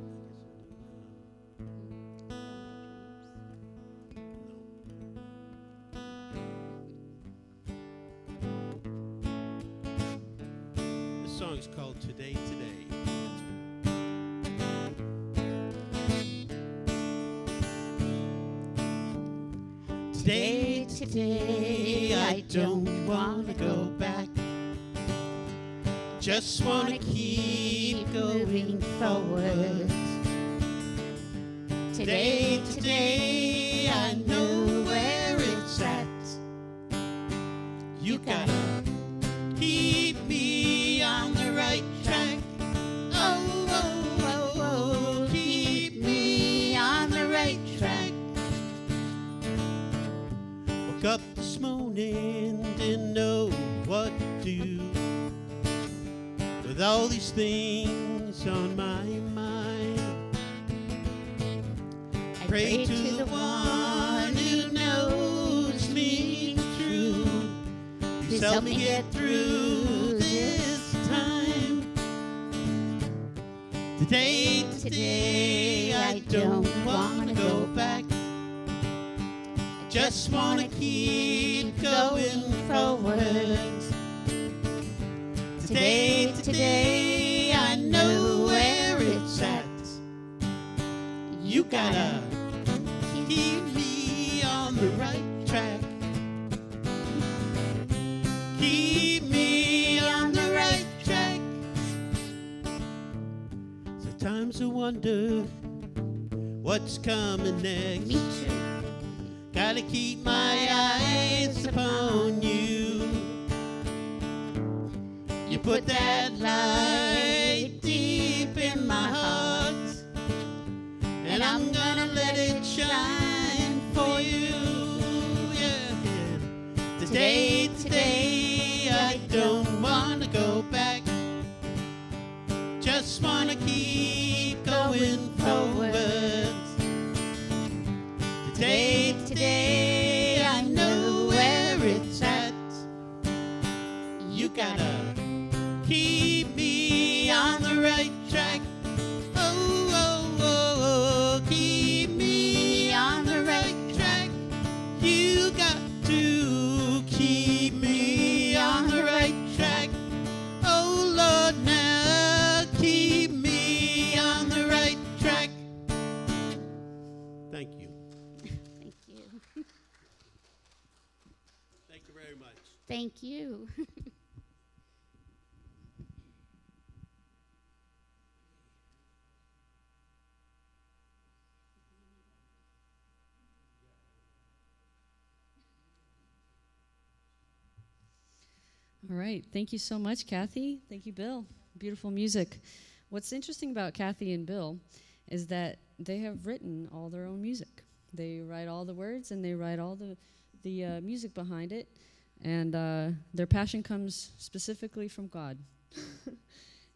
this song is called Today, Today. Today, today, I don't want to go back. Just want to keep going forward. Today, today, I know where it's at. You gotta keep me on the right track. Oh, oh, oh, oh, keep me on the right track. Woke up this morning, didn't know what to do with all these things on my mind. I pray to the one who knows me true. Please help me get through this time. Today, today, I don't want to go back. Just want to keep going forward. Today, today, I know where it's at. You gotta keep me on the right track. Keep me on the right track. Sometimes I wonder what's coming next. Me too. Gotta keep my eyes upon you. You put that light deep in my heart, and I'm gonna let it shine for you. Yeah. Today, today, I don't wanna go back. Just wanna keep going forward. Today, today, I know where it's at. You gotta keep me on the right track. Oh, oh, oh, oh, keep me on the right track. You got to keep me on the right track. Oh, Lord, now keep me on the right track. Thank you. Thank you. Thank you very much. Thank you. All right. Thank you so much, Kathy. Thank you, Bill. Beautiful music. What's interesting about Kathy and Bill is that they have written all their own music. They write all the words and they write all the music behind it. And their passion comes specifically from God.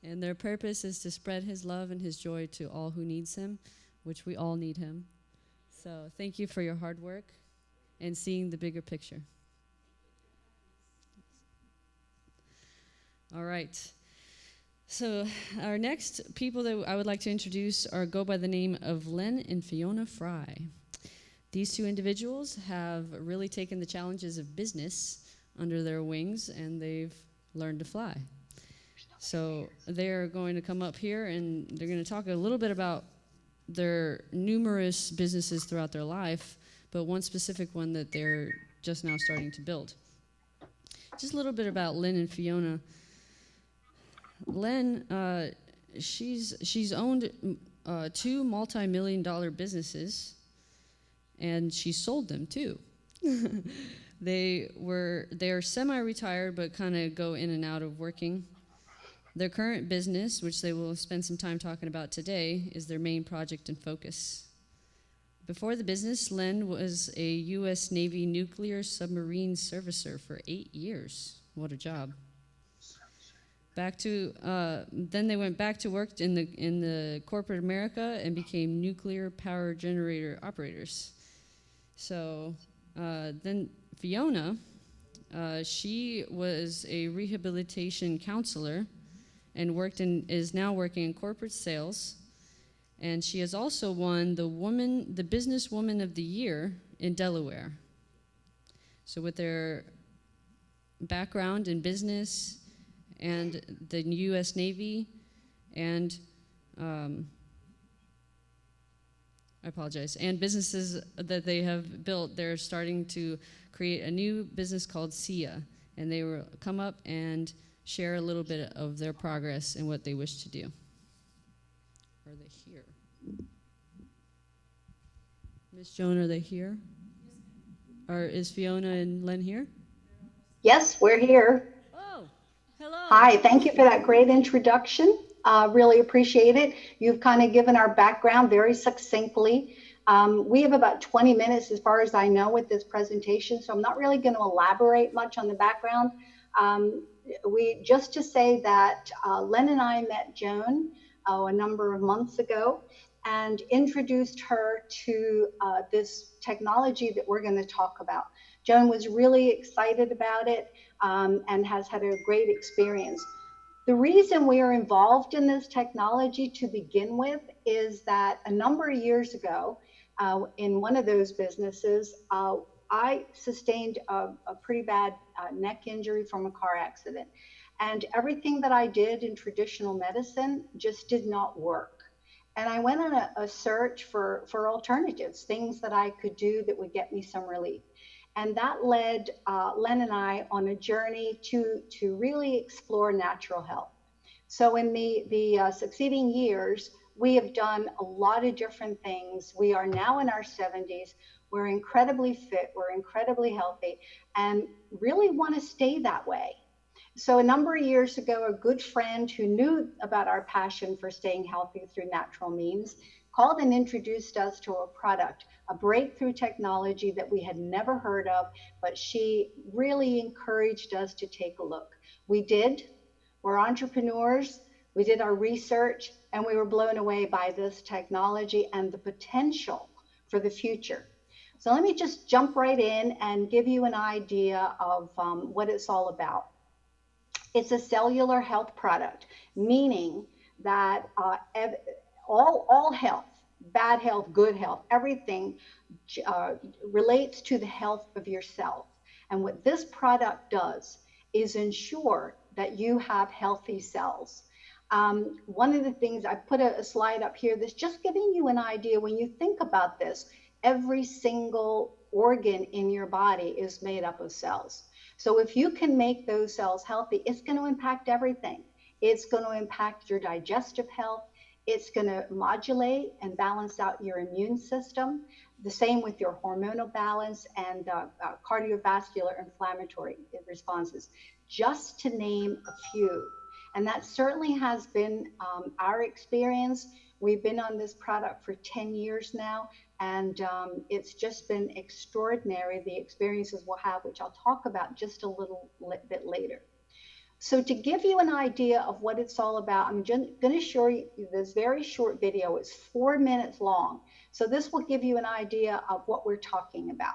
And their purpose is to spread his love and his joy to all who needs him, which we all need him. So thank you for your hard work and seeing the bigger picture. All right. So our next people that I would like to introduce go by the name of Len and Fiona Fry. These two individuals have really taken the challenges of business under their wings, and they've learned to fly. So they're going to come up here, and they're going to talk a little bit about their numerous businesses throughout their life, but one specific one that they're just now starting to build. Just a little bit about Len and Fiona. Len, she's owned two multi-million-dollar businesses, and she sold them too. They're semi-retired, but kind of go in and out of working. Their current business, which they will spend some time talking about today, is their main project and focus. Before the business, Len was a U.S. Navy nuclear submarine servicer for 8 years. What a job. Then they went back to work in the corporate America and became nuclear power generator operators. So then Fiona, she was a rehabilitation counselor and is now working in corporate sales. And she has also won the Business Woman of the Year in Delaware. So with their background in business and the U.S. Navy and and businesses that they have built, they're starting to create a new business called SIA, and they will come up and share a little bit of their progress and what they wish to do. Are they here? Miss Joan, are they here? Is Fiona and Len here? Yes, we're here. Oh, hello. Hi, thank you for that great introduction. Really appreciate it. You've kind of given our background very succinctly. We have about 20 minutes as far as I know with this presentation, so I'm not really going to elaborate much on the background. Just to say that Len and I met Joan a number of months ago and introduced her to this technology that we're going to talk about. Joan was really excited about it and has had a great experience. The reason we are involved in this technology to begin with is that a number of years ago, in one of those businesses, I sustained a pretty bad neck injury from a car accident. And everything that I did in traditional medicine just did not work. And I went on a search for alternatives, things that I could do that would get me some relief. And that led Len and I on a journey to really explore natural health. So in the succeeding years, we have done a lot of different things. We are now in our 70s. We're incredibly fit. We're incredibly healthy and really want to stay that way. So a number of years ago, a good friend who knew about our passion for staying healthy through natural means called and introduced us to a product, a breakthrough technology that we had never heard of, but she really encouraged us to take a look. We did. We're entrepreneurs. We did our research, and we were blown away by this technology and the potential for the future. So let me just jump right in and give you an idea of what it's all about. It's a cellular health product, meaning that all health, bad health, good health, everything relates to the health of your cells. And what this product does is ensure that you have healthy cells. One of the things, I put a slide up here that's just giving you an idea. When you think about this, every single organ in your body is made up of cells. So if you can make those cells healthy, it's going to impact everything. It's going to impact your digestive health. It's going to modulate and balance out your immune system. The same with your hormonal balance and cardiovascular inflammatory responses. just to name a few. And that certainly has been our experience. We've been on this product for 10 years now, and it's just been extraordinary, the experiences we'll have, which I'll talk about just a little bit later. So to give you an idea of what it's all about, I'm going to show you this very short video. It's 4 minutes long. So this will give you an idea of what we're talking about.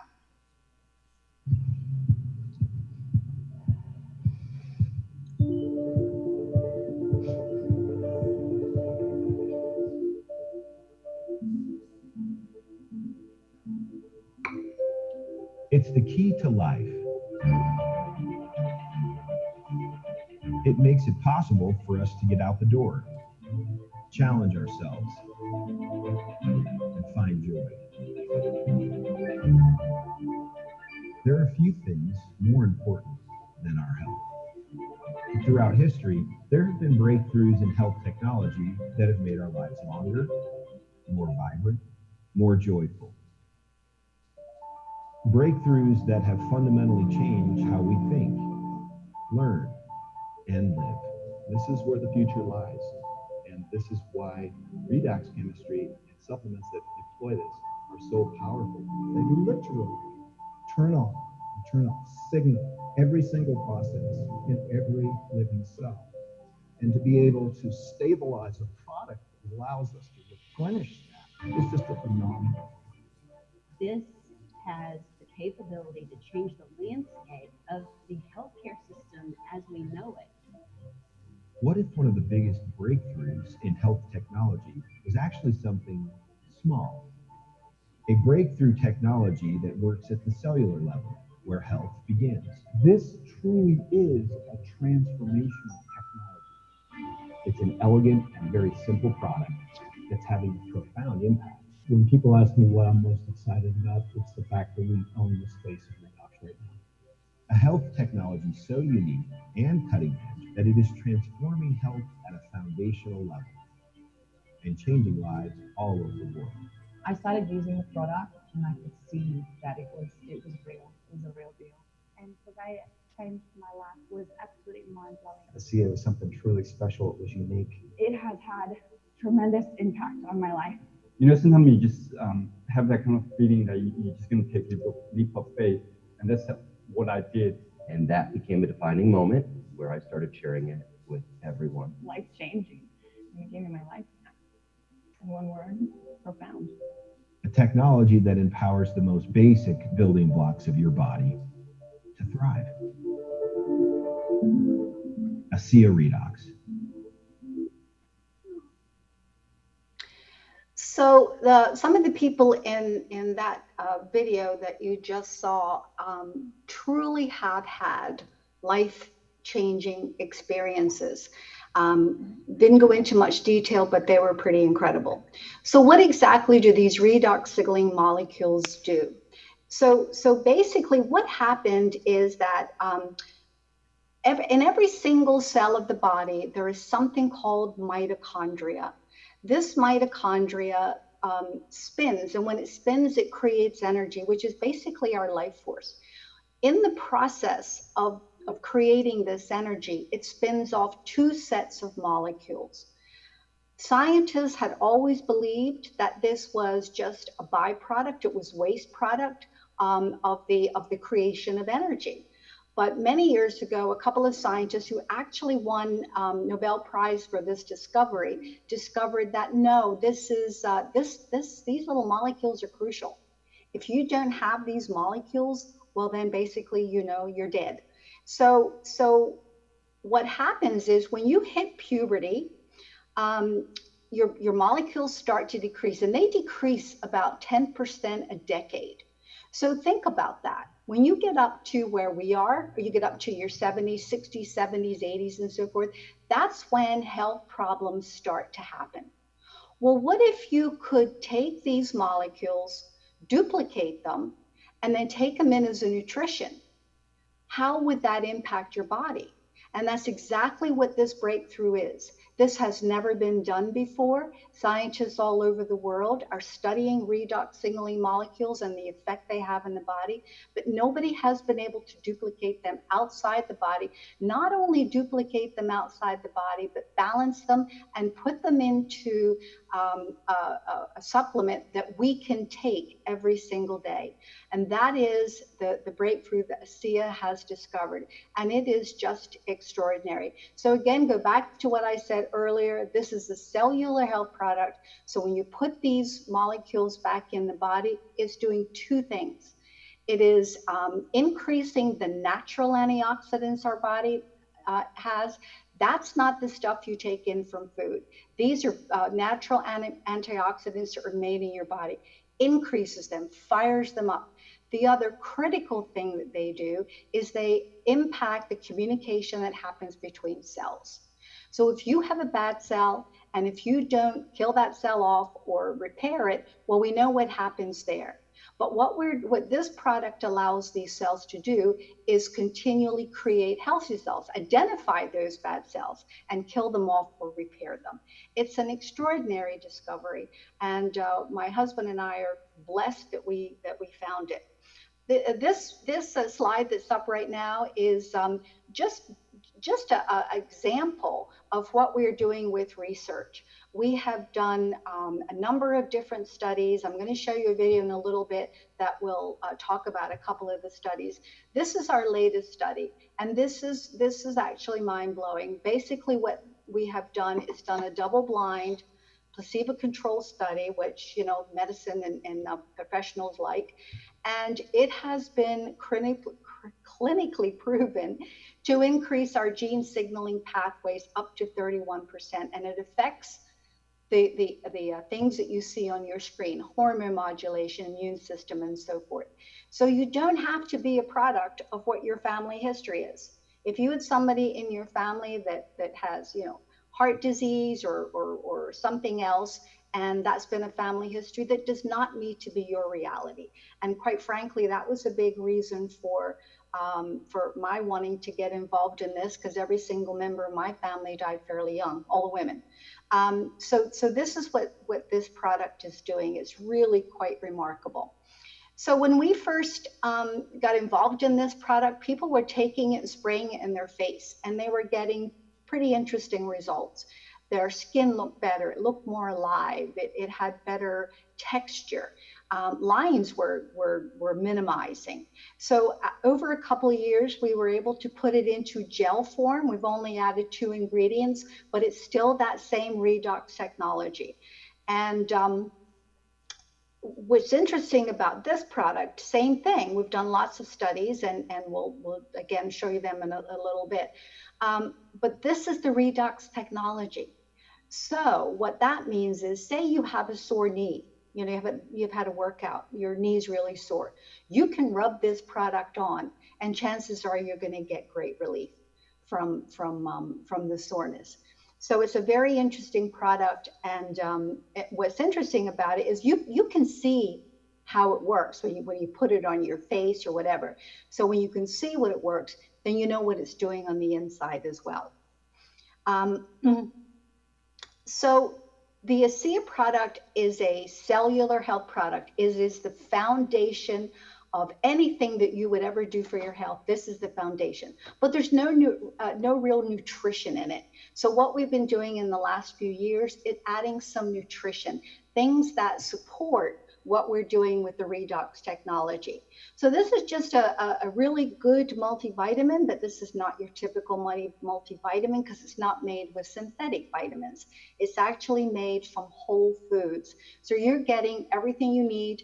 It's the key to life. It makes it possible for us to get out the door, challenge ourselves, and find joy. There are few things more important than our health. Throughout history, there have been breakthroughs in health technology that have made our lives longer, more vibrant, more joyful. Breakthroughs that have fundamentally changed how we think, learn, and live. This is where the future lies. And this is why redox chemistry and supplements that employ this are so powerful. They literally turn on and turn off, signal every single process in every living cell. And to be able to stabilize a product that allows us to replenish that is just a phenomenal. This has the capability to change the landscape of the healthcare system as we know it. What if one of the biggest breakthroughs in health technology was actually something small? A breakthrough technology that works at the cellular level, where health begins. This truly is a transformational technology. It's an elegant and very simple product that's having a profound impact. When people ask me what I'm most excited about, it's the fact that we own the space of redox right now. A health technology so unique and cutting edge that it is transforming health at a foundational level and changing lives all over the world. I started using the product and I could see that it was real. It was a real deal. And the way it changed my life was absolutely mind-blowing. To see it was something truly special. It was unique. It has had tremendous impact on my life. You know, sometimes you just have that kind of feeling that you're just going to take a leap of faith. And that's what I did. And that became a defining moment where I started sharing it with everyone. Life-changing. You gave me my life. In one word, profound. A technology that empowers the most basic building blocks of your body to thrive. ASEA Redox. So some of the people in that video that you just saw truly have had life-changing experiences. Didn't go into much detail, but they were pretty incredible. So what exactly do these redox signaling molecules do? So basically what happened is that in every single cell of the body, there is something called mitochondria. This mitochondria spins, and when it spins, it creates energy, which is basically our life force. In the process of creating this energy, it spins off two sets of molecules. Scientists had always believed that this was just a byproduct, it was waste product of the creation of energy. But many years ago, a couple of scientists who actually won Nobel Prize for this discovery discovered that no, these little molecules are crucial. If you don't have these molecules, well then basically, you know, you're dead. So what happens is when you hit puberty, your molecules start to decrease, and they decrease about 10% a decade. So think about that. When you get up to where we are, or you get up to your 70s, 60s, 70s, 80s, and so forth, that's when health problems start to happen. Well, what if you could take these molecules, duplicate them, and then take them in as a nutrition? How would that impact your body? And that's exactly what this breakthrough is. This has never been done before. Scientists all over the world are studying redox signaling molecules and the effect they have in the body, but nobody has been able to duplicate them outside the body. Not only duplicate them outside the body, but balance them and put them into a supplement that we can take every single day. And that is the breakthrough that ASEA has discovered. And it is just extraordinary. So again, go back to what I said earlier. This is a cellular health product. So when you put these molecules back in the body, it's doing two things. It is increasing the natural antioxidants our body has. That's not the stuff you take in from food. These are natural antioxidants that are made in your body. Increases them, fires them up. The other critical thing that they do is they impact the communication that happens between cells. So if you have a bad cell, and if you don't kill that cell off or repair it, well, we know what happens there. But what this product allows these cells to do is continually create healthy cells, identify those bad cells, and kill them off or repair them. It's an extraordinary discovery, and my husband and I are blessed that we found it. This slide that's up right now is just an example of what we're doing with research. We have done a number of different studies. I'm going to show you a video in a little bit that will talk about a couple of the studies. This is our latest study, and this is actually mind-blowing. Basically, what we have done is done a double-blind, placebo-controlled study, which medicine and professionals like, and it has been clinically proven to increase our gene signaling pathways up to 31%, and it affects the things that you see on your screen: hormone modulation, immune system, and so forth. So you don't have to be a product of what your family history is. If you had somebody in your family that has heart disease or something else, and that's been a family history, that does not need to be your reality. And quite frankly, that was a big reason for my wanting to get involved in this, because every single member of my family died fairly young, all the women. So this is what this product is doing. It's really quite remarkable. So when we first got involved in this product, people were taking it and spraying it in their face, and they were getting pretty interesting results. Their skin looked better, it looked more alive, it had better texture. Lines were minimizing. So over a couple of years, we were able to put it into gel form. We've only added 2 ingredients, but it's still that same redox technology. And what's interesting about this product, same thing. We've done lots of studies, and we'll again show you them in a little bit. But this is the redox technology. So what that means is, say you have a sore knee, you've had a workout, your knee's really sore. You can rub this product on, and chances are you're going to get great relief from the soreness. So it's a very interesting product, and what's interesting about it is you can see how it works when you put it on your face or whatever. So when you can see what it works, then you know what it's doing on the inside as well. So the ASEA product is a cellular health product. It is the foundation of anything that you would ever do for your health. This is the foundation. But there's no real nutrition in it. So what we've been doing in the last few years is adding some nutrition, things that support what we're doing with the redox technology. So this is just a really good multivitamin, but this is not your typical multivitamin, because it's not made with synthetic vitamins. It's actually made from whole foods. So you're getting everything you need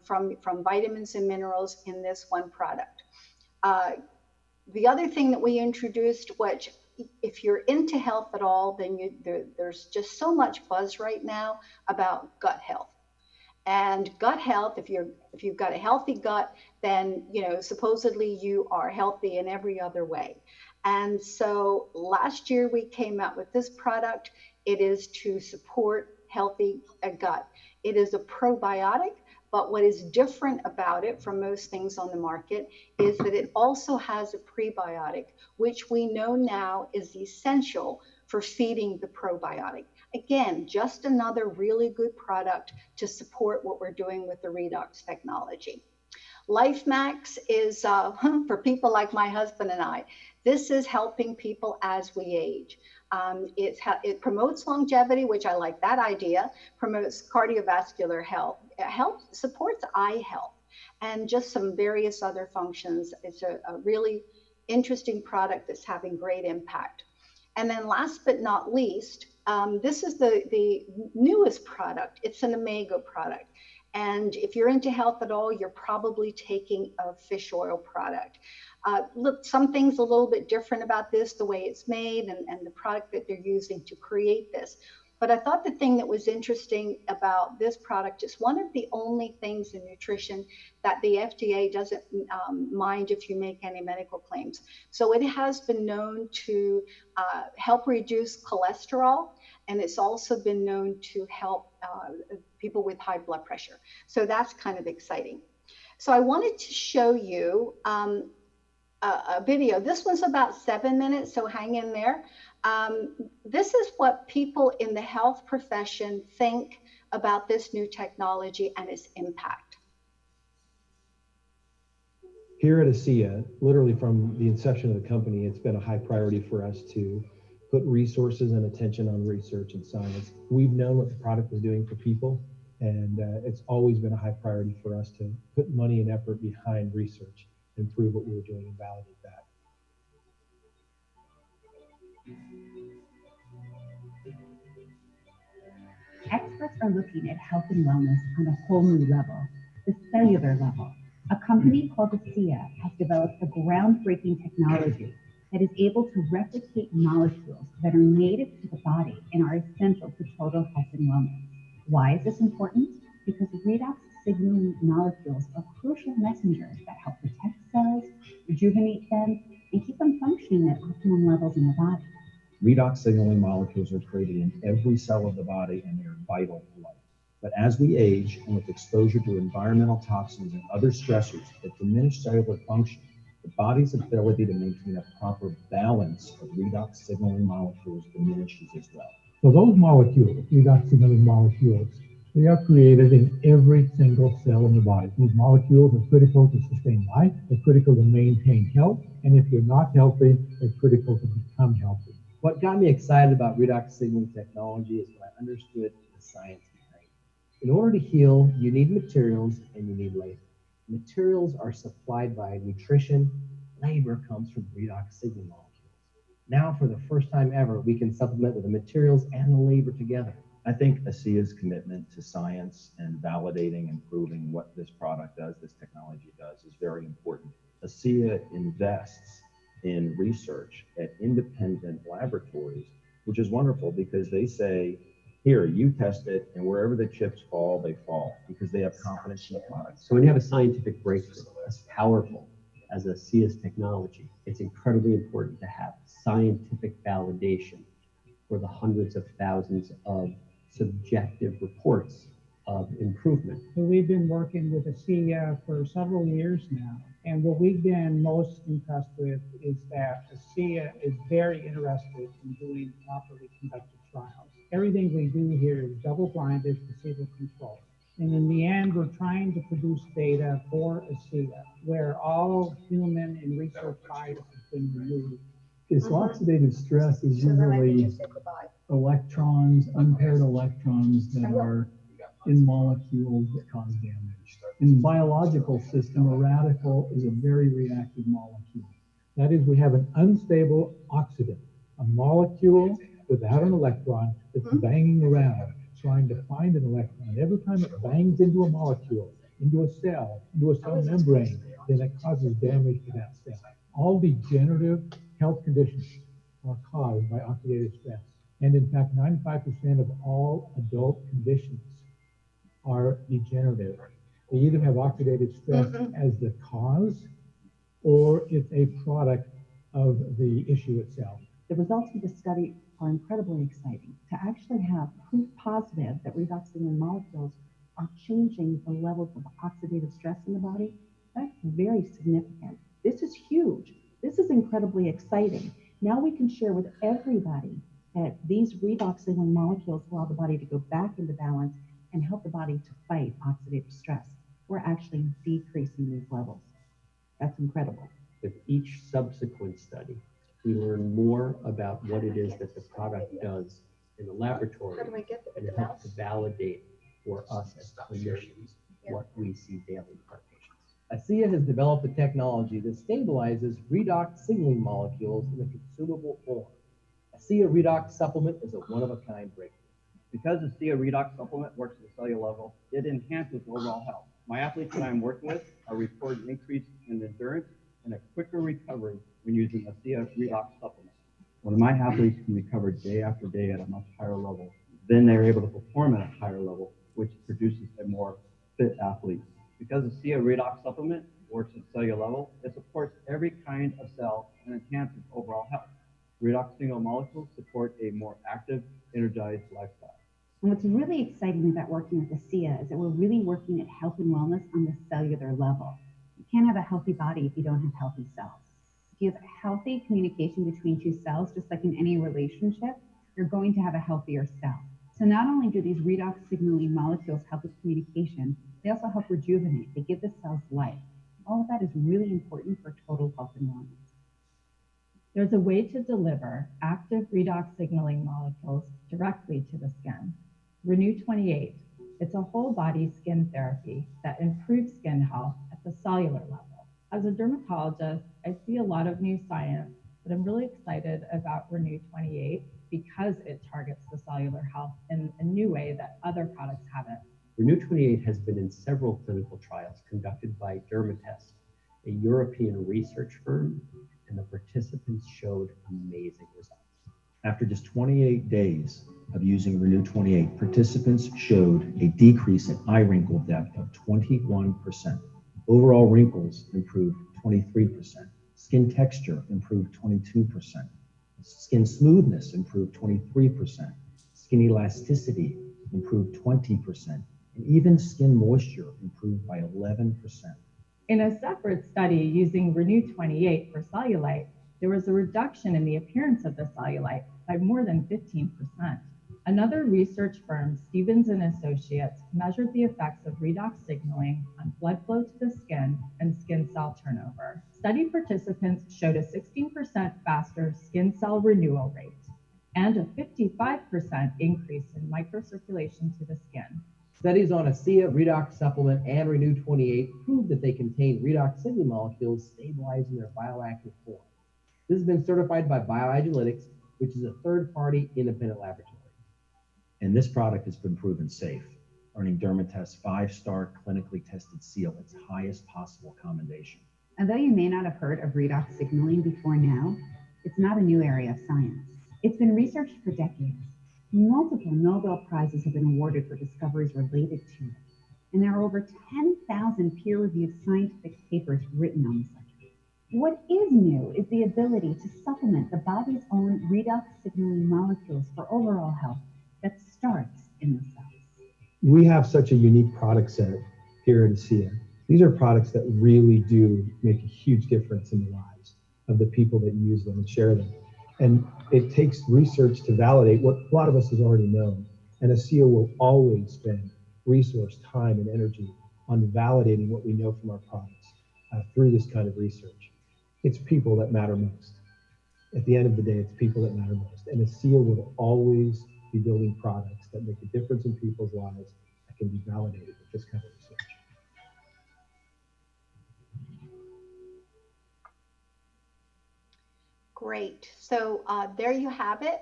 from vitamins and minerals in this one product. The other thing that we introduced, which if you're into health at all, then there's just so much buzz right now about gut health. And gut health, if you've got a healthy gut, then supposedly you are healthy in every other way. And so last year we came out with this product. It is to support healthy gut. It is a probiotic, but what is different about it from most things on the market is that it also has a prebiotic, which we know now is essential for for feeding the probiotic. Again, just another really good product to support what we're doing with the redox technology. LifeMax is for people like my husband and I. This is helping people as we age. It promotes longevity, which I like that idea, promotes cardiovascular health, supports eye health, and just some various other functions. It's a really interesting product that's having great impact. And then last but not least, this is the newest product. It's an Omega product. And if you're into health at all, you're probably taking a fish oil product. Look, some things a little bit different about this, the way it's made and the product that they're using to create this. But I thought the thing that was interesting about this product is one of the only things in nutrition that the FDA doesn't mind if you make any medical claims. So it has been known to help reduce cholesterol, and it's also been known to help people with high blood pressure. So that's kind of exciting. So I wanted to show you a video. This one's about 7 minutes, so hang in there. This is what people in the health profession think about this new technology and its impact. Here at ASEA, literally from the inception of the company, it's been a high priority for us to put resources and attention on research and science. We've known what the product was doing for people, and it's always been a high priority for us to put money and effort behind research and prove what we were doing and validate that. Experts are looking at health and wellness on a whole new level, the cellular level. A company called ASEA has developed a groundbreaking technology that is able to replicate molecules that are native to the body and are essential to total health and wellness. Why is this important? Because redox signaling molecules are crucial messengers that help protect cells, rejuvenate them, and keep them functioning at optimum levels in the body. Redox signaling molecules are created in every cell of the body, and they are vital to life. But as we age and with exposure to environmental toxins and other stressors that diminish cellular function, the body's ability to maintain a proper balance of redox signaling molecules diminishes as well. So those molecules, redox signaling molecules, they are created in every single cell in the body. These molecules are critical to sustain life, they're critical to maintain health, and if you're not healthy, they're critical to become healthy. What got me excited about redox signaling technology is when I understood the science behind it. In order to heal, you need materials and you need labor. Materials are supplied by nutrition. Labor comes from redox signaling molecules. Now, for the first time ever, we can supplement with the materials and the labor together. I think ASEA's commitment to science and validating and proving what this product does, this technology does, is very important. ASEA invests in research at independent laboratories, which is wonderful because they say, here, you test it, and wherever the chips fall, they fall, because they have confidence in the product. So when you have a scientific breakthrough as powerful as ASEA's technology, it's incredibly important to have scientific validation for the hundreds of thousands of subjective reports of improvement. So we've been working with ASEA for several years now, and what we've been most impressed with is that ASEA is very interested in doing properly conducted trials. Everything we do here is double-blinded, placebo-controlled. And in the end, we're trying to produce data for ASEA where all human and research bias has been removed. Okay, so oxidative stress is usually electrons, unpaired electrons that are in molecules that cause damage. In the biological system, a radical is a very reactive molecule. That is, we have an unstable oxidant, a molecule without an electron that's banging around, trying to find an electron. And every time it bangs into a molecule, into a cell membrane, then it causes damage to that cell. All degenerative health conditions are caused by oxidative stress. And in fact, 95% of all adult conditions are degenerative. They either have oxidative stress as the cause, or it's a product of the issue itself. The results of this study are incredibly exciting. To actually have proof positive that redox signaling molecules are changing the levels of oxidative stress in the body, that's very significant. This is huge. This is incredibly exciting. Now we can share with everybody that these redox signaling molecules allow the body to go back into balance and help the body to fight oxidative stress. We're actually decreasing these levels. That's incredible. With each subsequent study, we learn more about what it is that the product does in the laboratory and help to validate for us as clinicians what we see daily with our patients. ASEA has developed a technology that stabilizes redox signaling molecules in a consumable form. ASEA Redox Supplement is a one-of-a-kind breakthrough. Because the ASEA Redox Supplement works at the cellular level, it enhances overall health. My athletes that I'm working with are reporting an increase in endurance and a quicker recovery when using ASEA Redox Supplement. One of my athletes can recover day after day at a much higher level. Then they're able to perform at a higher level, which produces a more fit athlete. Because the ASEA Redox Supplement works at cellular level, it supports every kind of cell and enhances overall health. Redox single molecules support a more active, energized lifestyle. And what's really exciting about working with ASEA is that we're really working at health and wellness on the cellular level. You can't have a healthy body if you don't have healthy cells. If you have healthy communication between two cells, just like in any relationship, you're going to have a healthier cell. So not only do these redox signaling molecules help with communication, they also help rejuvenate. They give the cells life. All of that is really important for total health and wellness. There's a way to deliver active redox signaling molecules directly to the skin. Renew 28. It's a whole body skin therapy that improves skin health at the cellular level. As a dermatologist, I see a lot of new science, but I'm really excited about Renew 28 because it targets the cellular health in a new way that other products haven't. Renew 28 has been in several clinical trials conducted by Dermatest, a European research firm, and the participants showed amazing results. After just 28 days of using Renew 28, participants showed a decrease in eye wrinkle depth of 21%. Overall wrinkles improved 23%. Skin texture improved 22%. Skin smoothness improved 23%. Skin elasticity improved 20%. And even skin moisture improved by 11%. In a separate study using Renew 28 for cellulite, there was a reduction in the appearance of the cellulite by more than 15%. Another research firm, Stevens & Associates, measured the effects of redox signaling on blood flow to the skin and skin cell turnover. Study participants showed a 16% faster skin cell renewal rate and a 55% increase in microcirculation to the skin. Studies on ASEA Redox Supplement and Renew 28 prove that they contain redox signaling molecules stabilizing their bioactive form. This has been certified by Bioagilitics, which is a third-party independent laboratory. And this product has been proven safe, earning Dermatest's 5-star clinically tested seal, its highest possible commendation. And though you may not have heard of redox signaling before now, it's not a new area of science. It's been researched for decades. Multiple Nobel Prizes have been awarded for discoveries related to it. And there are over 10,000 peer-reviewed scientific papers written on the subject. What is new is the ability to supplement the body's own redox signaling molecules for overall health that starts in the cells. We have such a unique product set here at ASEA. These are products that really do make a huge difference in the lives of the people that use them and share them. And it takes research to validate what a lot of us has already known. And ASEA will always spend resource, time, and energy on validating what we know from our products through this kind of research. It's people that matter most. At the end of the day, it's people that matter most. And ASEA will always be building products that make a difference in people's lives that can be validated with this kind of research. Great. So there you have it.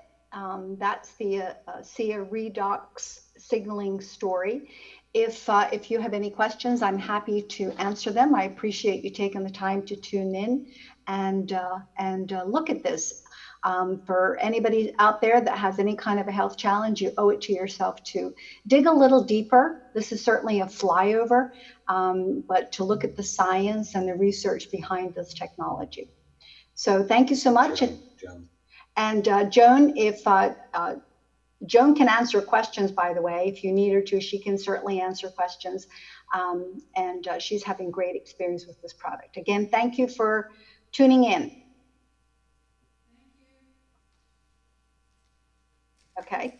That's the ASEA Redox signaling story. If you have any questions, I'm happy to answer them. I appreciate you taking the time to tune in and look at this. For anybody out there that has any kind of a health challenge, you owe it to yourself to dig a little deeper. This is certainly a flyover, but to look at the science and the research behind this technology. So thank you so much. And Joan, if Joan can answer questions, by the way, if you need her to, she can certainly answer questions. And she's having great experience with this product. Again, thank you for tuning in. Okay.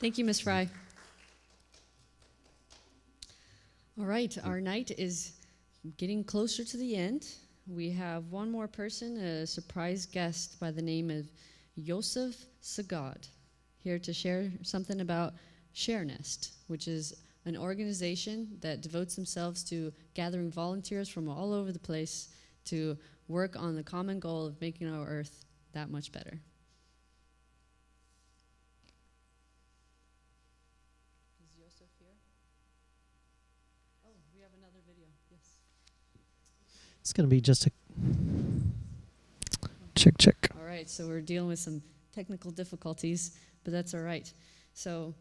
Thank you, Ms. Fry. All right, our night is getting closer to the end. We have one more person, a surprise guest by the name of Yosef Sagad, here to share something about ShareNest, which is an organization that devotes themselves to gathering volunteers from all over the place to work on the common goal of making our earth that much better. Is Yosef here? Oh, we have another video. Yes. It's going to be just a check. All right, so we're dealing with some technical difficulties, but that's all right. So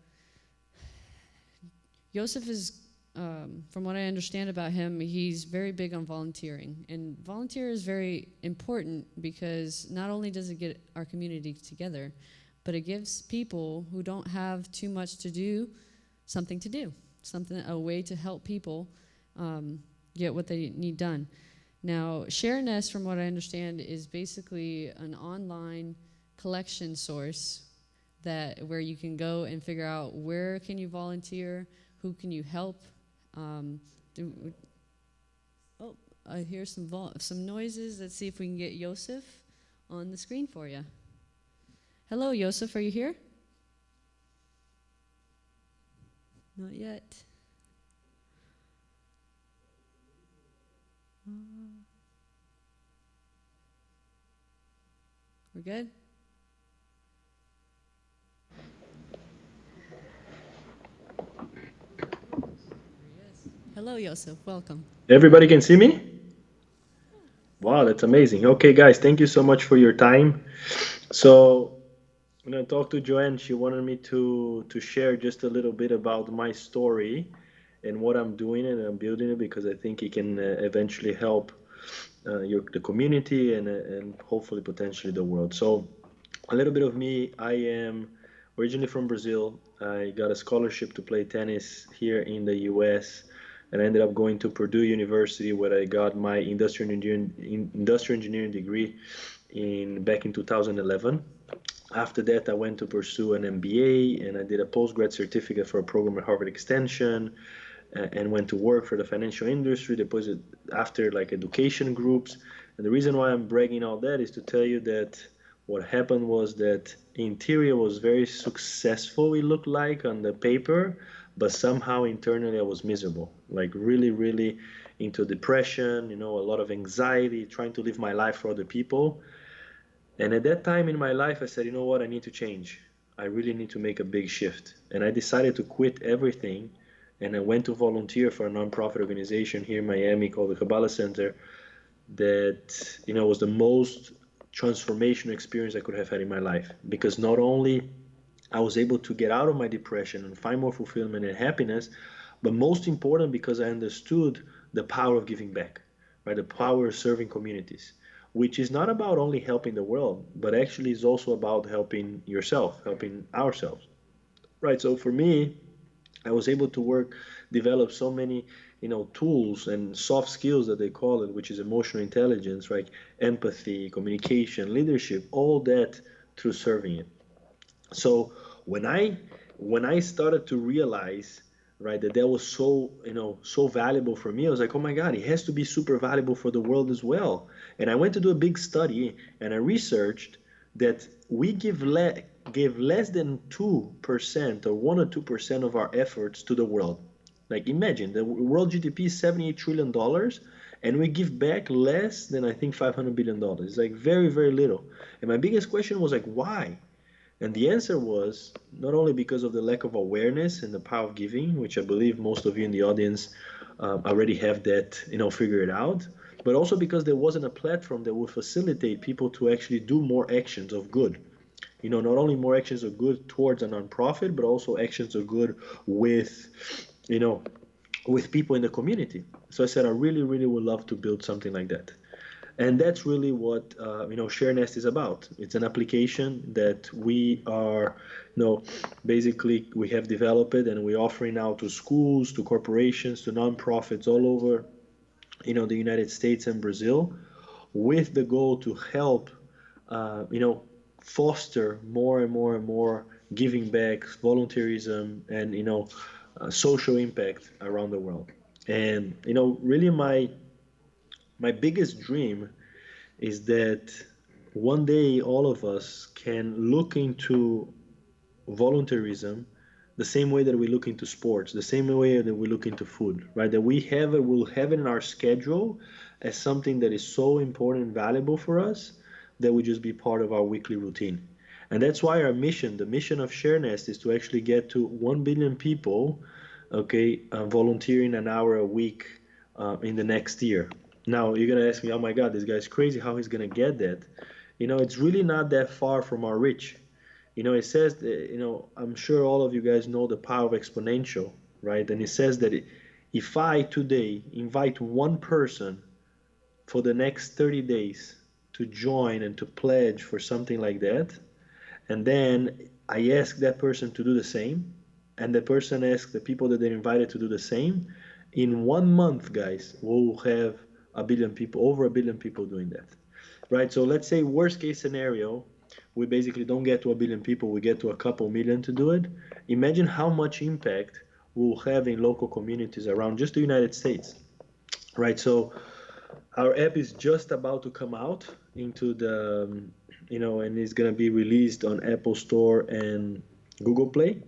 Yosef is, from what I understand about him, he's very big on volunteering. And volunteer is very important because not only does it get our community together, but it gives people who don't have too much to do something to do, a way to help people get what they need done. Now, ShareNest, from what I understand, is basically an online collection source where you can go and figure out where can you volunteer, who can you help. I hear some noises. Let's see if we can get Yosef on the screen for you. Hello, Yosef, are you here? Not yet. We're good? Hello, Yosef. Welcome. Everybody can see me? Wow, that's amazing. Okay, guys, thank you so much for your time. So I'm going to talk to Joanne. She wanted me to share just a little bit about my story and what I'm doing, and I'm building it because I think it can eventually help the community and hopefully potentially the world. So a little bit of me. I am originally from Brazil. I got a scholarship to play tennis here in the US, and I ended up going to Purdue University where I got my industrial engineering degree back in 2011. After that, I went to pursue an MBA, and I did a postgrad certificate for a program at Harvard Extension, and went to work for the financial industry, deposit after like education groups. And the reason why I'm bragging all that is to tell you that what happened was that Interior was very successful, it looked like on the paper, but somehow internally I was miserable, like really, really into depression, a lot of anxiety, trying to live my life for other people. And at that time in my life, I said, you know what, I need to change. I really need to make a big shift. And I decided to quit everything. And I went to volunteer for a nonprofit organization here in Miami called the Kabbalah Center that, was the most transformational experience I could have had in my life. Because not only I was able to get out of my depression and find more fulfillment and happiness, but most important because I understood the power of giving back, right? The power of serving communities, which is not about only helping the world, but actually is also about helping yourself, helping ourselves, right? So for me, I was able to develop so many, tools and soft skills that they call it, which is emotional intelligence, right? Empathy, communication, leadership, all that through serving it. So when I started to realize, right, that was so valuable for me, I was like, oh my God, it has to be super valuable for the world as well. And I went to do a big study, and I researched that we give less than 2% or 1 or 2% of our efforts to the world. Like imagine the world GDP is $78 trillion, and we give back less than I think $500 billion. It's like very, very little. And my biggest question was like, why? And the answer was not only because of the lack of awareness and the power of giving, which I believe most of you in the audience already have that, figured out, but also because there wasn't a platform that would facilitate people to actually do more actions of good. Not only more actions of good towards a nonprofit, but also actions of good with, with people in the community. So I said, I really, really would love to build something like that. And that's really what, ShareNest is about. It's an application that we are, basically we have developed it, and we're offering now to schools, to corporations, to nonprofits all over, the United States and Brazil, with the goal to help, foster more and more and more giving back, volunteerism, and social impact around the world. And really my biggest dream is that one day all of us can look into volunteerism the same way that we look into sports, the same way that we look into food, right? That we'll have it in our schedule as something that is so important and valuable for us that would just be part of our weekly routine. And that's why our mission, the mission of ShareNest, is to actually get to 1 billion people, okay, volunteering an hour a week in the next year. Now you're gonna ask me, oh my God, this guy's crazy. How he's gonna get that? It's really not that far from our reach. It says that, I'm sure all of you guys know the power of exponential, right? And it says that if I today invite one person for the next 30 days to join and to pledge for something like that, and then I ask that person to do the same, and the person asks the people that they invited to do the same, in 1 month, guys, we'll have a billion people, over a billion people doing that, right? So let's say worst case scenario, we basically don't get to a billion people, we get to a couple million to do it. Imagine how much impact we'll have in local communities around just the United States, right? So our app is just about to come out into the, and it's going to be released on Apple Store and Google Play.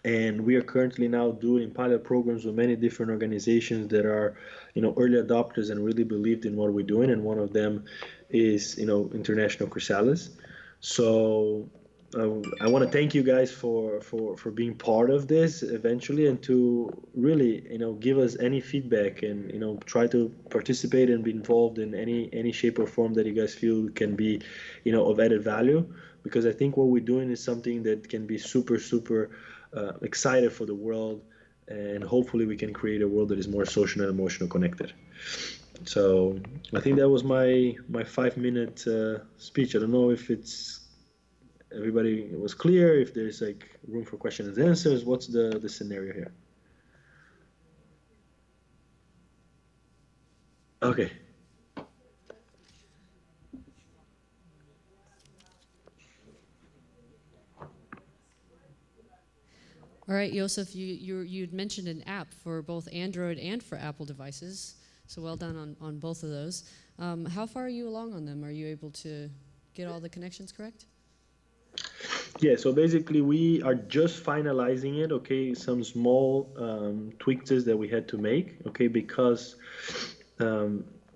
And we are currently now doing pilot programs with many different organizations that are, early adopters and really believed in what we're doing. And one of them is, International Chrysalis. So I want to thank you guys for being part of this eventually, and to really, give us any feedback and, try to participate and be involved in any shape or form that you guys feel can be, of added value. Because I think what we're doing is something that can be super, super excited for the world, and hopefully we can create a world that is more social and emotional connected. So I think that was my 5-minute speech. I don't know if everybody was clear, if there's like room for questions and answers. What's the scenario here? Okay. All right, Joseph, you'd mentioned an app for both Android and for Apple devices, so well done on both of those. How far are you along on them? Are you able to get all the connections correct? Yeah, so basically we are just finalizing it, okay, some small tweaks that we had to make, okay, because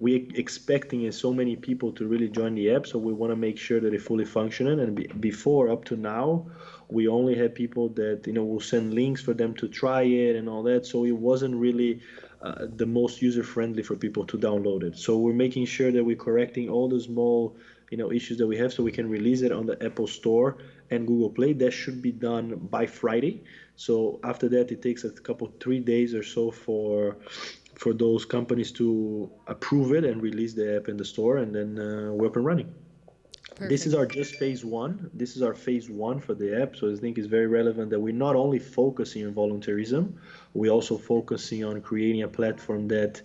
we're expecting so many people to really join the app, so we want to make sure that it's fully functioning. And before, up to now, we only had people that, will send links for them to try it and all that, so it wasn't really the most user-friendly for people to download it. So we're making sure that we're correcting all the small, issues that we have, so we can release it on the Apple Store and Google Play. That should be done by Friday. So after that, it takes a couple, 3 days or so for those companies to approve it and release the app in the store, and then we're up and running. Perfect. This is our just phase one. This is our phase one for the app. So I think it's very relevant that we're not only focusing on volunteerism, we're also focusing on creating a platform that,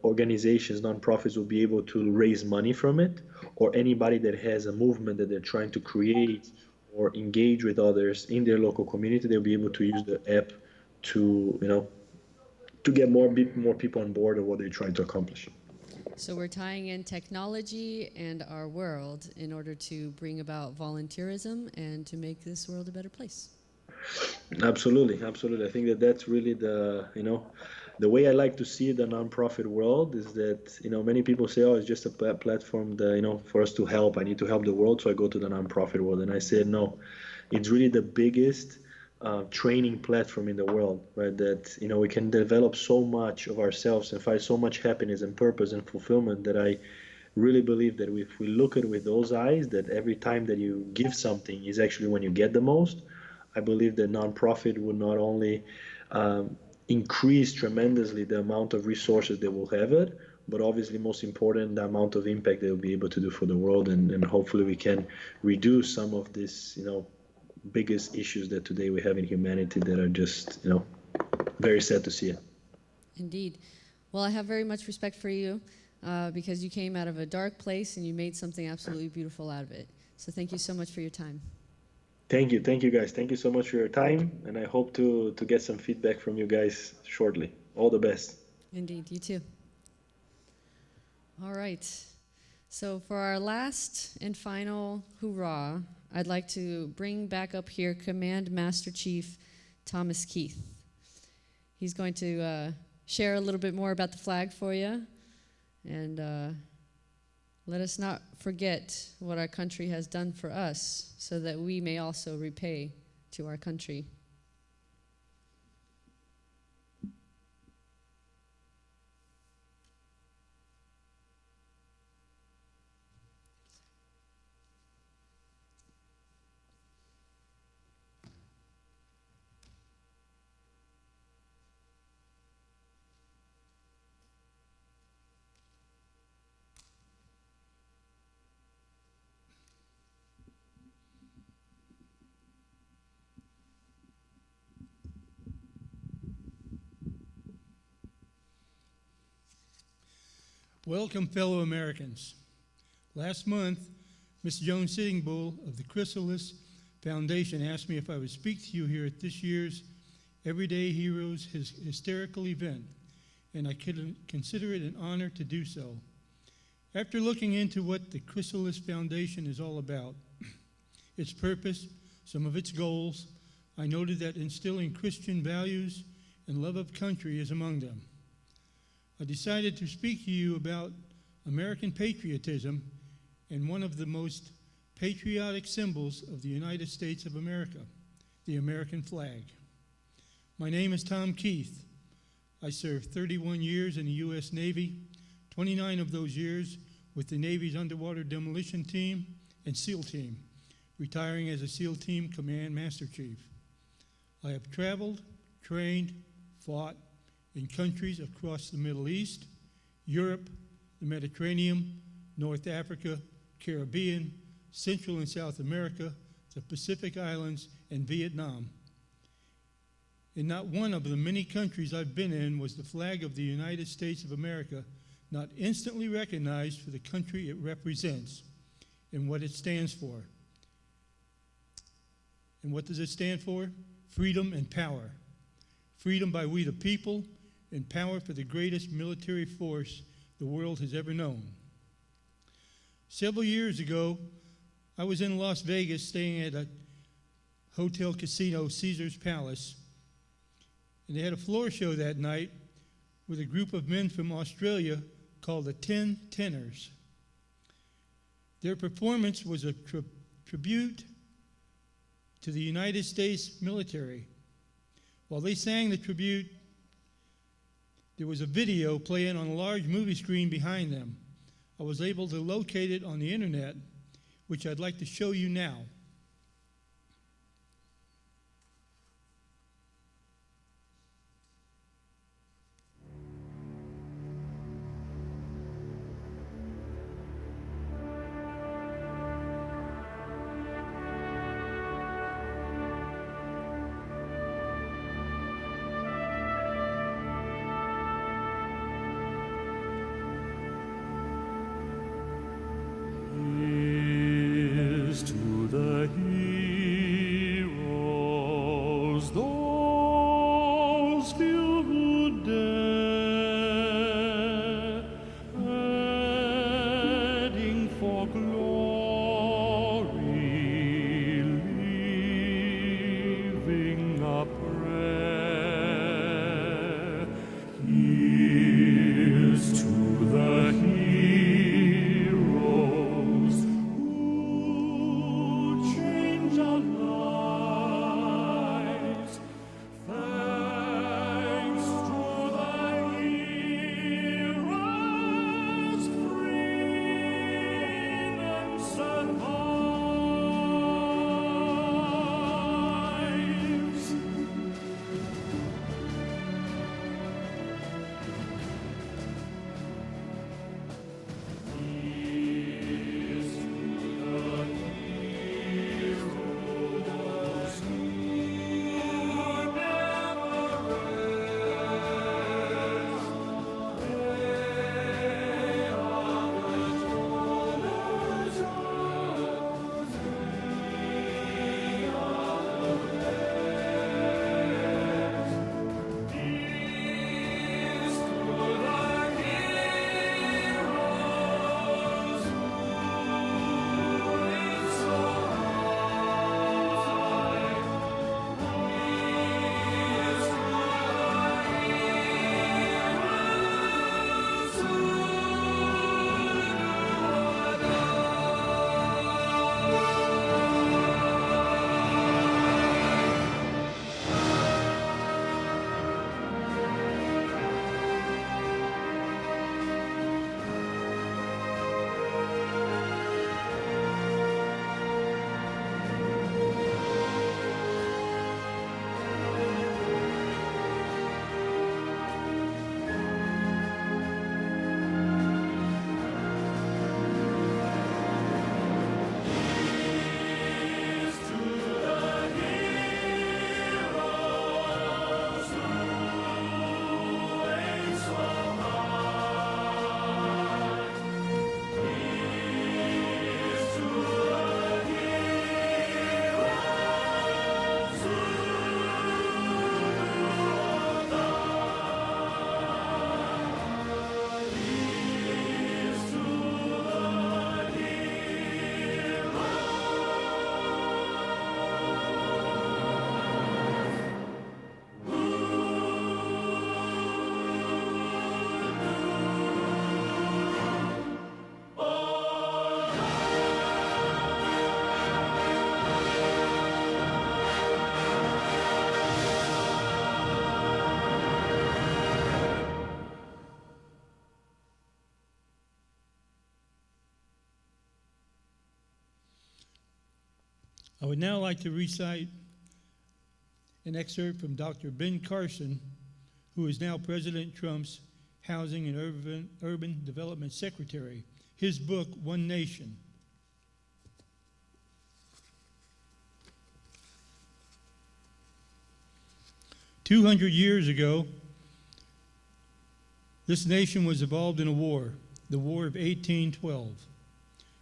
organizations, nonprofits will be able to raise money from it, or anybody that has a movement that they're trying to create or engage with others in their local community, they'll be able to use the app to, to get more people on board of what they're trying to accomplish. So we're tying in technology and our world in order to bring about volunteerism and to make this world a better place. Absolutely, absolutely. I think that's really the way I like to see the nonprofit world is that, many people say, oh, it's just a platform that, for us to help. I need to help the world, so I go to the nonprofit world. And I said, no, it's really the biggest training platform in the world, right? That, we can develop so much of ourselves and find so much happiness and purpose and fulfillment, that I really believe that if we look at it with those eyes, that every time that you give something is actually when you get the most. I believe that nonprofit will not only increase tremendously the amount of resources that will have it, but obviously most important, the amount of impact they'll be able to do for the world, and hopefully we can reduce some of this, biggest issues that today we have in humanity that are just, very sad to see it. Indeed. Well, I have very much respect for you because you came out of a dark place and you made something absolutely beautiful out of it. So thank you so much for your time. Thank you guys. Thank you so much for your time, and I hope to get some feedback from you guys shortly. All the best. Indeed, you too. All right. So for our last and final hoorah, I'd like to bring back up here Command Master Chief Thomas Keith. He's going to share a little bit more about the flag for you, and let us not forget what our country has done for us so that we may also repay to our country. Welcome, fellow Americans. Last month, Ms. Joan Sitting Bull of the Chrysalis Foundation asked me if I would speak to you here at this year's Everyday Heroes hysterical event, and I consider it an honor to do so. After looking into what the Chrysalis Foundation is all about, its purpose, some of its goals, I noted that instilling Christian values and love of country is among them. I decided to speak to you about American patriotism and one of the most patriotic symbols of the United States of America, the American flag. My name is Tom Keith. I served 31 years in the U.S. Navy, 29 of those years with the Navy's Underwater Demolition Team and SEAL Team, retiring as a SEAL Team Command Master Chief. I have traveled, trained, fought in countries across the Middle East, Europe, the Mediterranean, North Africa, Caribbean, Central and South America, the Pacific Islands, and Vietnam. In not one of the many countries I've been in was the flag of the United States of America not instantly recognized for the country it represents and what it stands for. And what does it stand for? Freedom and power. Freedom by we the people, and power for the greatest military force the world has ever known. Several years ago, I was in Las Vegas staying at a hotel casino, Caesar's Palace, and they had a floor show that night with a group of men from Australia called the 10 Tenors. Their performance was a tribute to the United States military. While they sang the tribute, there was a video playing on a large movie screen behind them. I was able to locate it on the internet, which I'd like to show you now. To the I would now like to recite an excerpt from Dr. Ben Carson, who is now President Trump's Housing and Urban Development Secretary. His book, One Nation. "200 years ago, this nation was involved in a war, the War of 1812.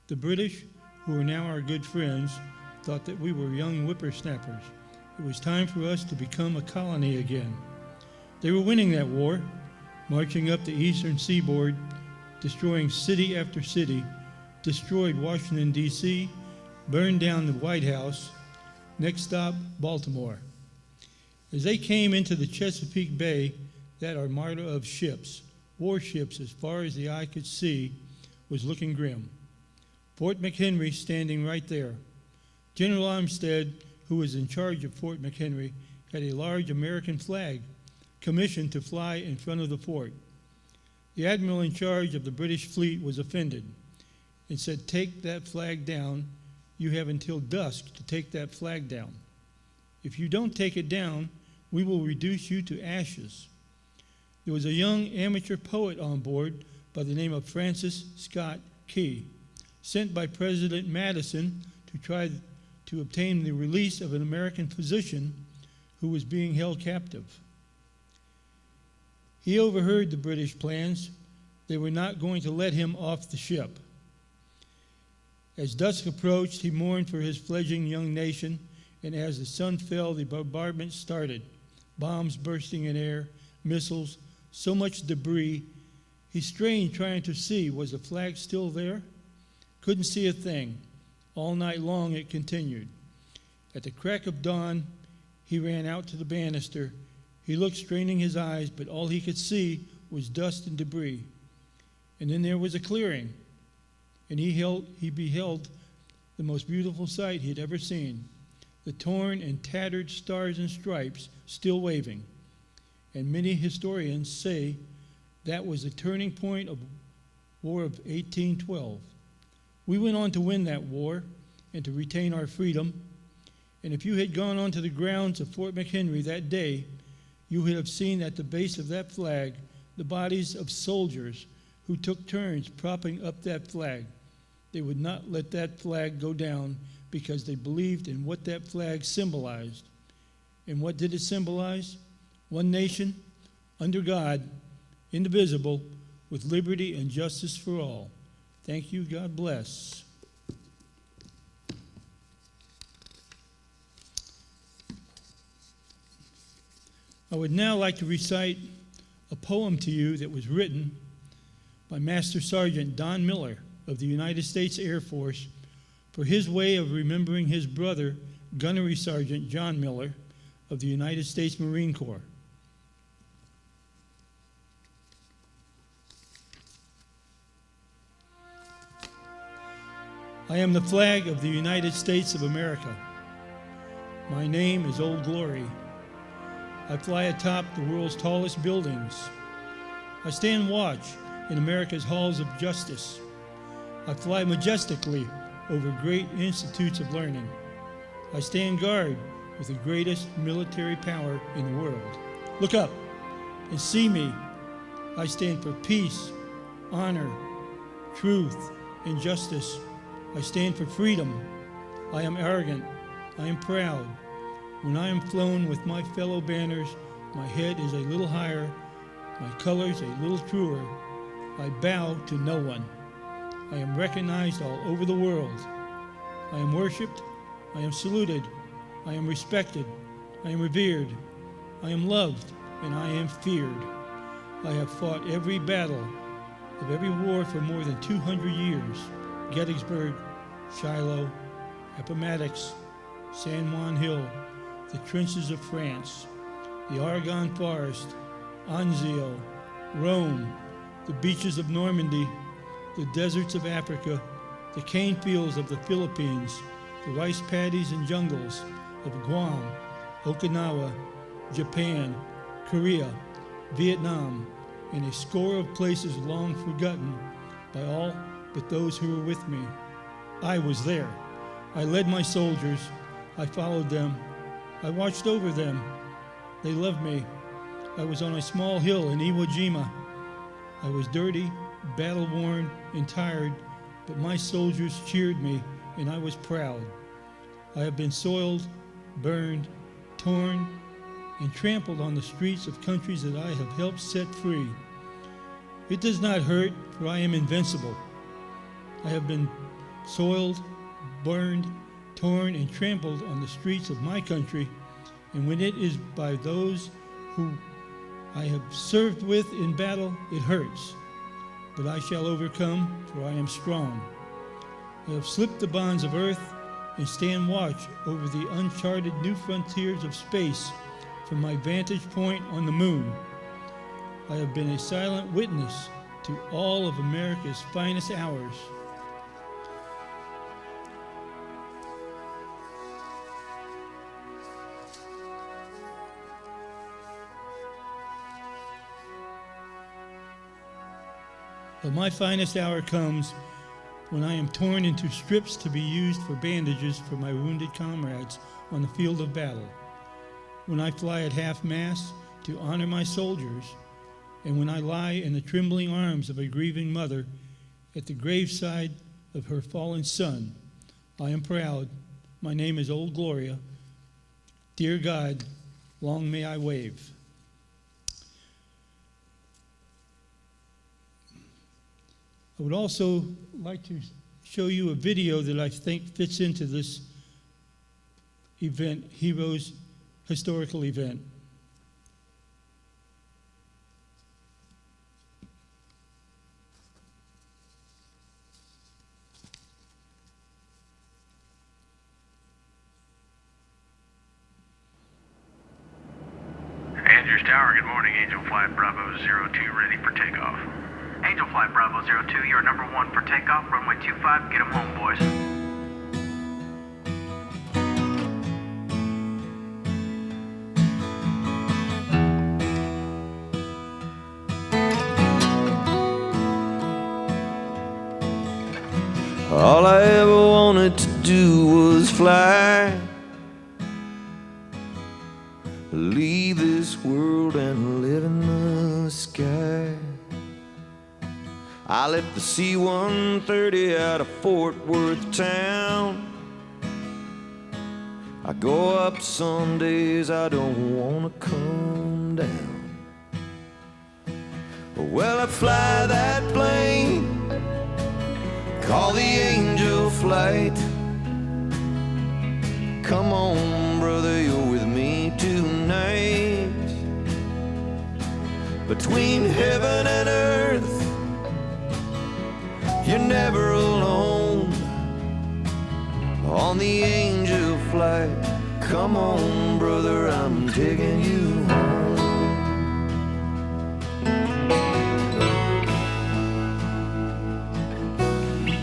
The British, who are now our good friends, thought that we were young whippersnappers. It was time for us to become a colony again. They were winning that war, marching up the eastern seaboard, destroying city after city, destroyed Washington, D.C., burned down the White House, next stop, Baltimore. As they came into the Chesapeake Bay, that armada of ships, warships as far as the eye could see, was looking grim. Fort McHenry standing right there. General Armstead, who was in charge of Fort McHenry, had a large American flag commissioned to fly in front of the fort. The admiral in charge of the British fleet was offended and said, 'Take that flag down. You have until dusk to take that flag down. If you don't take it down, we will reduce you to ashes.' There was a young amateur poet on board by the name of Francis Scott Key, sent by President Madison to try to obtain the release of an American physician who was being held captive. He overheard the British plans. They were not going to let him off the ship. As dusk approached, he mourned for his fledgling young nation, and as the sun fell, the bombardment started. Bombs bursting in air, missiles, so much debris. He strained, trying to see, was the flag still there? Couldn't see a thing. All night long it continued. At the crack of dawn, he ran out to the banister. He looked, straining his eyes, but all he could see was dust and debris. And then there was a clearing, and he beheld the most beautiful sight he had ever seen, the torn and tattered stars and stripes still waving. And many historians say that was the turning point of War of 1812. We went on to win that war and to retain our freedom. And if you had gone onto the grounds of Fort McHenry that day, you would have seen at the base of that flag the bodies of soldiers who took turns propping up that flag. They would not let that flag go down because they believed in what that flag symbolized. And what did it symbolize? One nation, under God, indivisible, with liberty and justice for all. Thank you. God bless. I would now like to recite a poem to you that was written by Master Sergeant Don Miller of the United States Air Force for his way of remembering his brother, Gunnery Sergeant John Miller of the United States Marine Corps. I am the flag of the United States of America. My name is Old Glory. I fly atop the world's tallest buildings. I stand watch in America's halls of justice. I fly majestically over great institutes of learning. I stand guard with the greatest military power in the world. Look up and see me. I stand for peace, honor, truth, and justice. I stand for freedom. I am arrogant. I am proud. When I am flown with my fellow banners, my head is a little higher, my colors a little truer. I bow to no one. I am recognized all over the world. I am worshipped. I am saluted. I am respected. I am revered. I am loved, and I am feared. I have fought every battle of every war for more than 200 years. Gettysburg, Shiloh, Appomattox, San Juan Hill, the trenches of France, the Argonne Forest, Anzio, Rome, the beaches of Normandy, the deserts of Africa, the cane fields of the Philippines, the rice paddies and jungles of Guam, Okinawa, Japan, Korea, Vietnam, and a score of places long forgotten by all but those who were with me. I was there. I led my soldiers. I followed them. I watched over them. They loved me. I was on a small hill in Iwo Jima. I was dirty, battle-worn, and tired, but my soldiers cheered me, and I was proud. I have been soiled, burned, torn, and trampled on the streets of countries that I have helped set free. It does not hurt, for I am invincible. I have been soiled, burned, torn, and trampled on the streets of my country, and when it is by those who I have served with in battle, it hurts. But I shall overcome, for I am strong. I have slipped the bonds of earth and stand watch over the uncharted new frontiers of space from my vantage point on the moon. I have been a silent witness to all of America's finest hours. But my finest hour comes when I am torn into strips to be used for bandages for my wounded comrades on the field of battle. When I fly at half-mast to honor my soldiers, and when I lie in the trembling arms of a grieving mother at the graveside of her fallen son, I am proud. My name is Old Gloria. Dear God, long may I wave. I would also like to show you a video that I think fits into this event, Heroes Historical Event. Andrews Tower, good morning. Angel Flight Bravo 02 ready for takeoff. Angel Flight Bravo 02, you're number 1 for takeoff. Runway 25, get them home, boys. All I ever wanted to do was fly, leave this world and live in the sky. I left the C-130 out of Fort Worth town. I go up some days I don't wanna come down. Well, I fly that plane, call the Angel Flight. Come on, brother, you're with me tonight. Between heaven and earth, you're never alone on the Angel Flight. Come on, brother, I'm taking you home.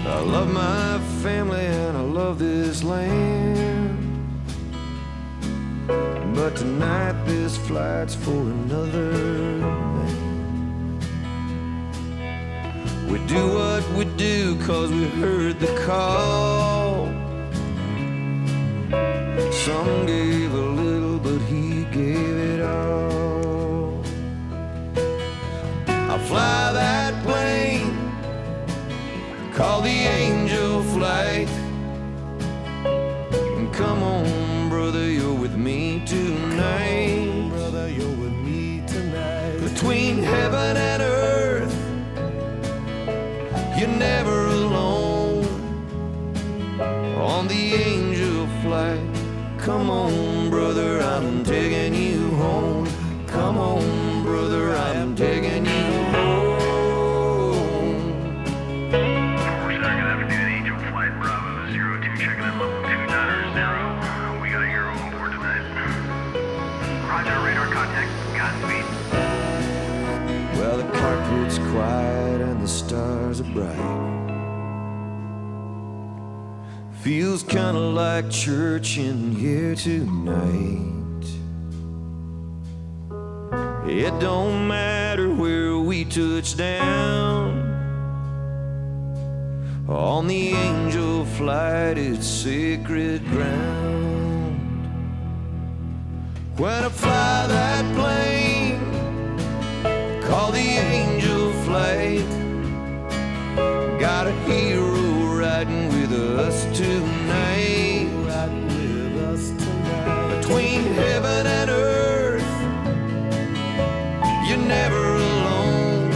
I love my family and I love this land, but tonight this flight's for another man. We do what we do 'cause we heard the call. Some gave a little, but he gave it all. I fly that plane, call the Angel Flight. And come on, brother, you're with me tonight. Brother, you're with me tonight. Between heaven and earth, you're never alone on the Angel Flight. Come on, brother, I'm taking you home. Come on, brother, I'm taking you home. Good afternoon, Angel Flight Bravo 02, checking in level 290. We got a hero on board tonight. Roger, radar contact, Godspeed. Well, the cockpit's quiet and the stars are bright. Feels kinda like church in here tonight. It don't matter where we touch down on the Angel Flight, it's sacred ground. when I fly that plane called the Angel Flight. Got a hero riding with us tonight. Between heaven and earth, you're never alone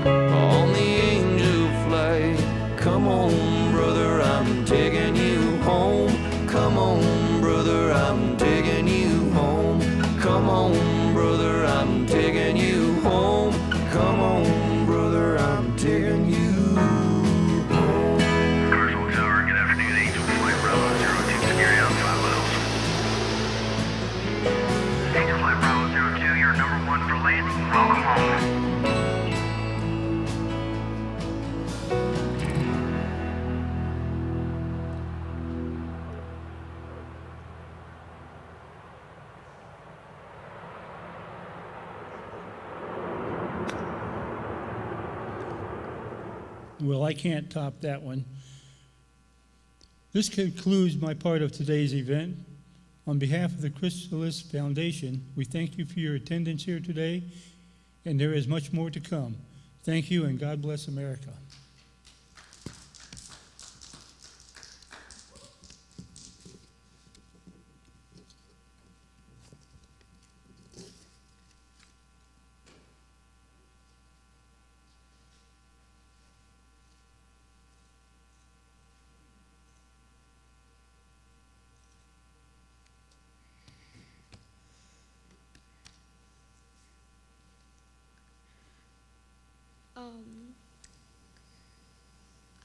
on the Angel Flight. Come on, brother, I'm taking you home. Come on, brother, I'm taking you home. Come on, brother, I'm taking you home. Come on, brother, I'm taking you home. Carswell Tower, good afternoon. Angel Flight Bravo 02, security out 5 miles. Angel Flight Bravo 02, you're number 1 for landing. Welcome home. Well, I can't top that one. This concludes my part of today's event. On behalf of the Chrysalis Foundation, we thank you for your attendance here today, and there is much more to come. Thank you, and God bless America.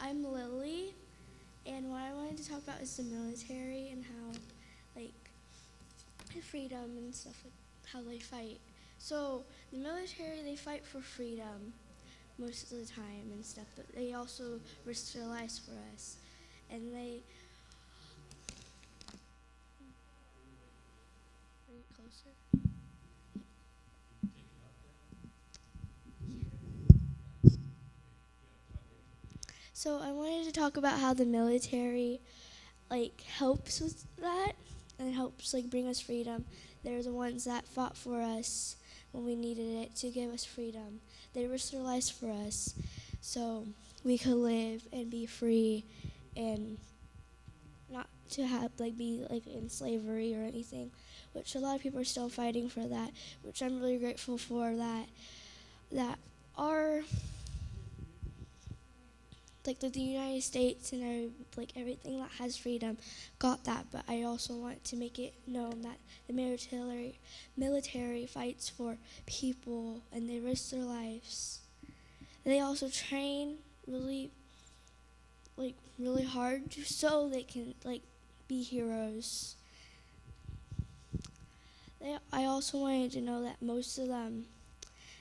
I'm Lily, and what I wanted to talk about is the military and how, like, freedom and stuff, like how they fight. So the military, they fight for freedom most of the time and stuff, but they also risk their lives for us. And they, bring it closer. So I wanted to talk about how the military, like, helps with that and helps, like, bring us freedom. They're the ones that fought for us when we needed it to give us freedom. They risked their lives for us so we could live and be free and not to have, like, be, like, in slavery or anything, which a lot of people are still fighting for that, which I'm really grateful for, that our, like, the United States and everything that has freedom got that, but I also want to make it known that the military fights for people and they risk their lives. They also train really hard so they can, like, be heroes. I also wanted to know that most of them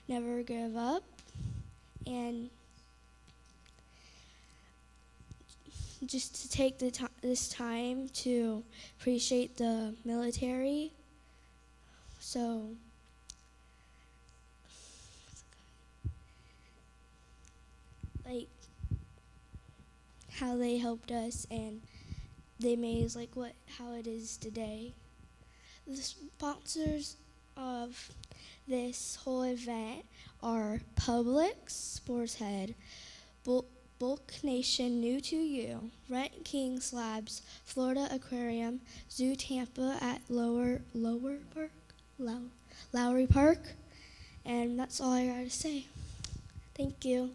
never give up, and just to take this time to appreciate the military. So like how they helped us and they made us how it is today. The sponsors of this whole event are Publix, Sportshead, Bulk Nation, New to You, Rent King Slabs, Florida Aquarium, Zoo Tampa at Lowry Park, and that's all I gotta say. Thank you.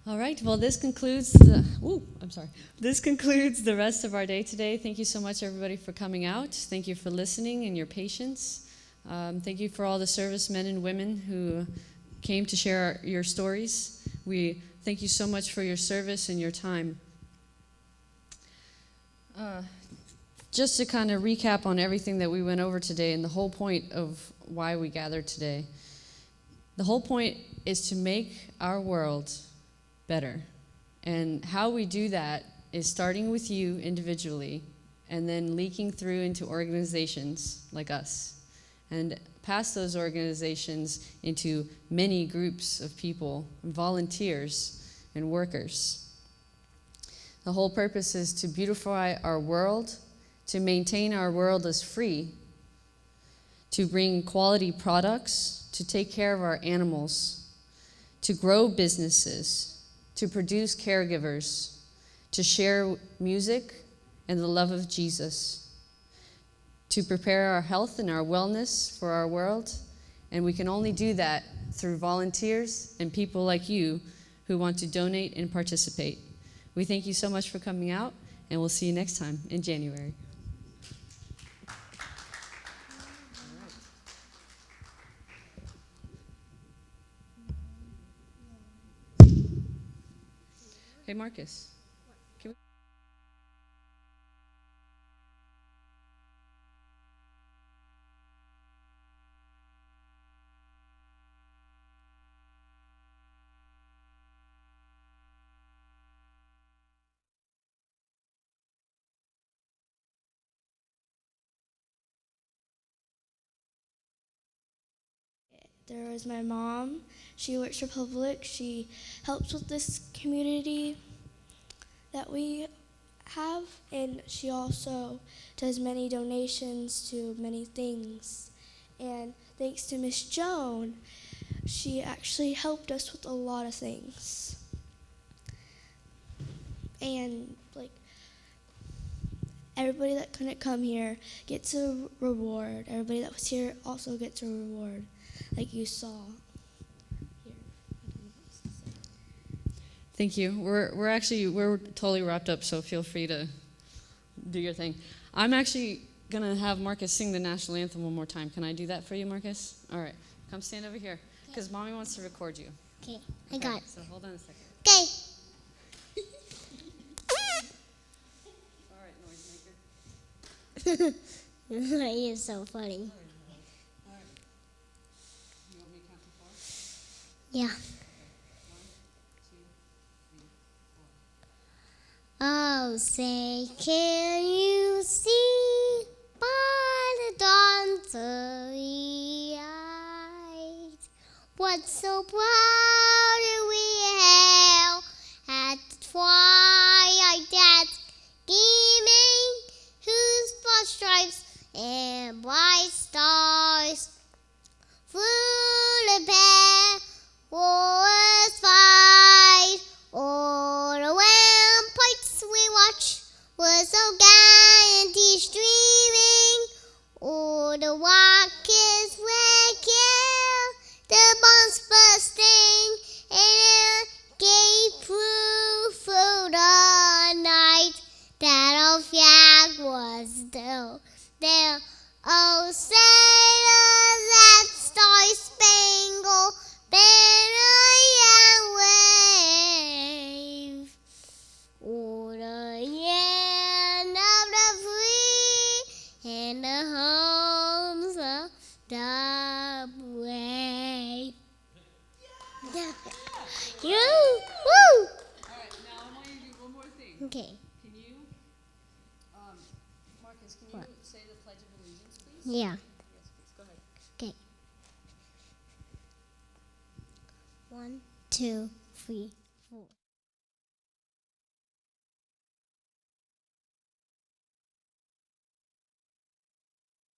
All right, well, this concludes This concludes the rest of our day today. Thank you so much, everybody, for coming out. Thank you for listening and your patience. Thank you for all the servicemen and women who came to share your stories. We thank you so much for your service and your time. Just to kind of recap on everything that we went over today and the whole point of why we gathered today. The whole point is to make our world better. And how we do that is starting with you individually and then leaking through into organizations like us and past those organizations into many groups of people, volunteers and workers. The whole purpose is to beautify our world, to maintain our world as free, to bring quality products, to take care of our animals, to grow businesses, to produce caregivers, to share music and the love of Jesus, to prepare our health and our wellness for our world. And we can only do that through volunteers and people like you who want to donate and participate. We thank you so much for coming out, and we'll see you next time in January. Hey, Marcus. Can we There was my mom. She works for Public. She helps with this community that we have, and she also does many donations to many things. And thanks to Miss Joan, she actually helped us with a lot of things. And like everybody that couldn't come here gets a reward. Everybody that was here also gets a reward, like you saw. Thank you. We're totally wrapped up, so feel free to do your thing. I'm actually gonna have Marcus sing the national anthem one more time. Can I do that for you, Marcus? All right, come stand over here, because Mommy wants to record you. Okay, I got it. So hold on a second. Okay. All right, noisemaker. You're so funny. All right. You want me to count to 4? Yeah. Oh, say, can you see by the dawn's early eyes what so proud we hailed at the twilight that's gleaming, whose broad stripes and bright stars through the perilous fight o'er the ramparts we watch was so gaiety streaming o'er the rockets where kill the bombs bursting and gave proof through the night that our flag was still there. Oh, sailors, that star-spangled banner yet wave o'er the land of the free and the homes of the brave. You, woo! All right, now I want you to do one more thing. Okay. Can you, Marcus, can you say the Pledge of Allegiance, please? Yeah. Yes, please. Go ahead. Okay. 1, 2, 3, 4.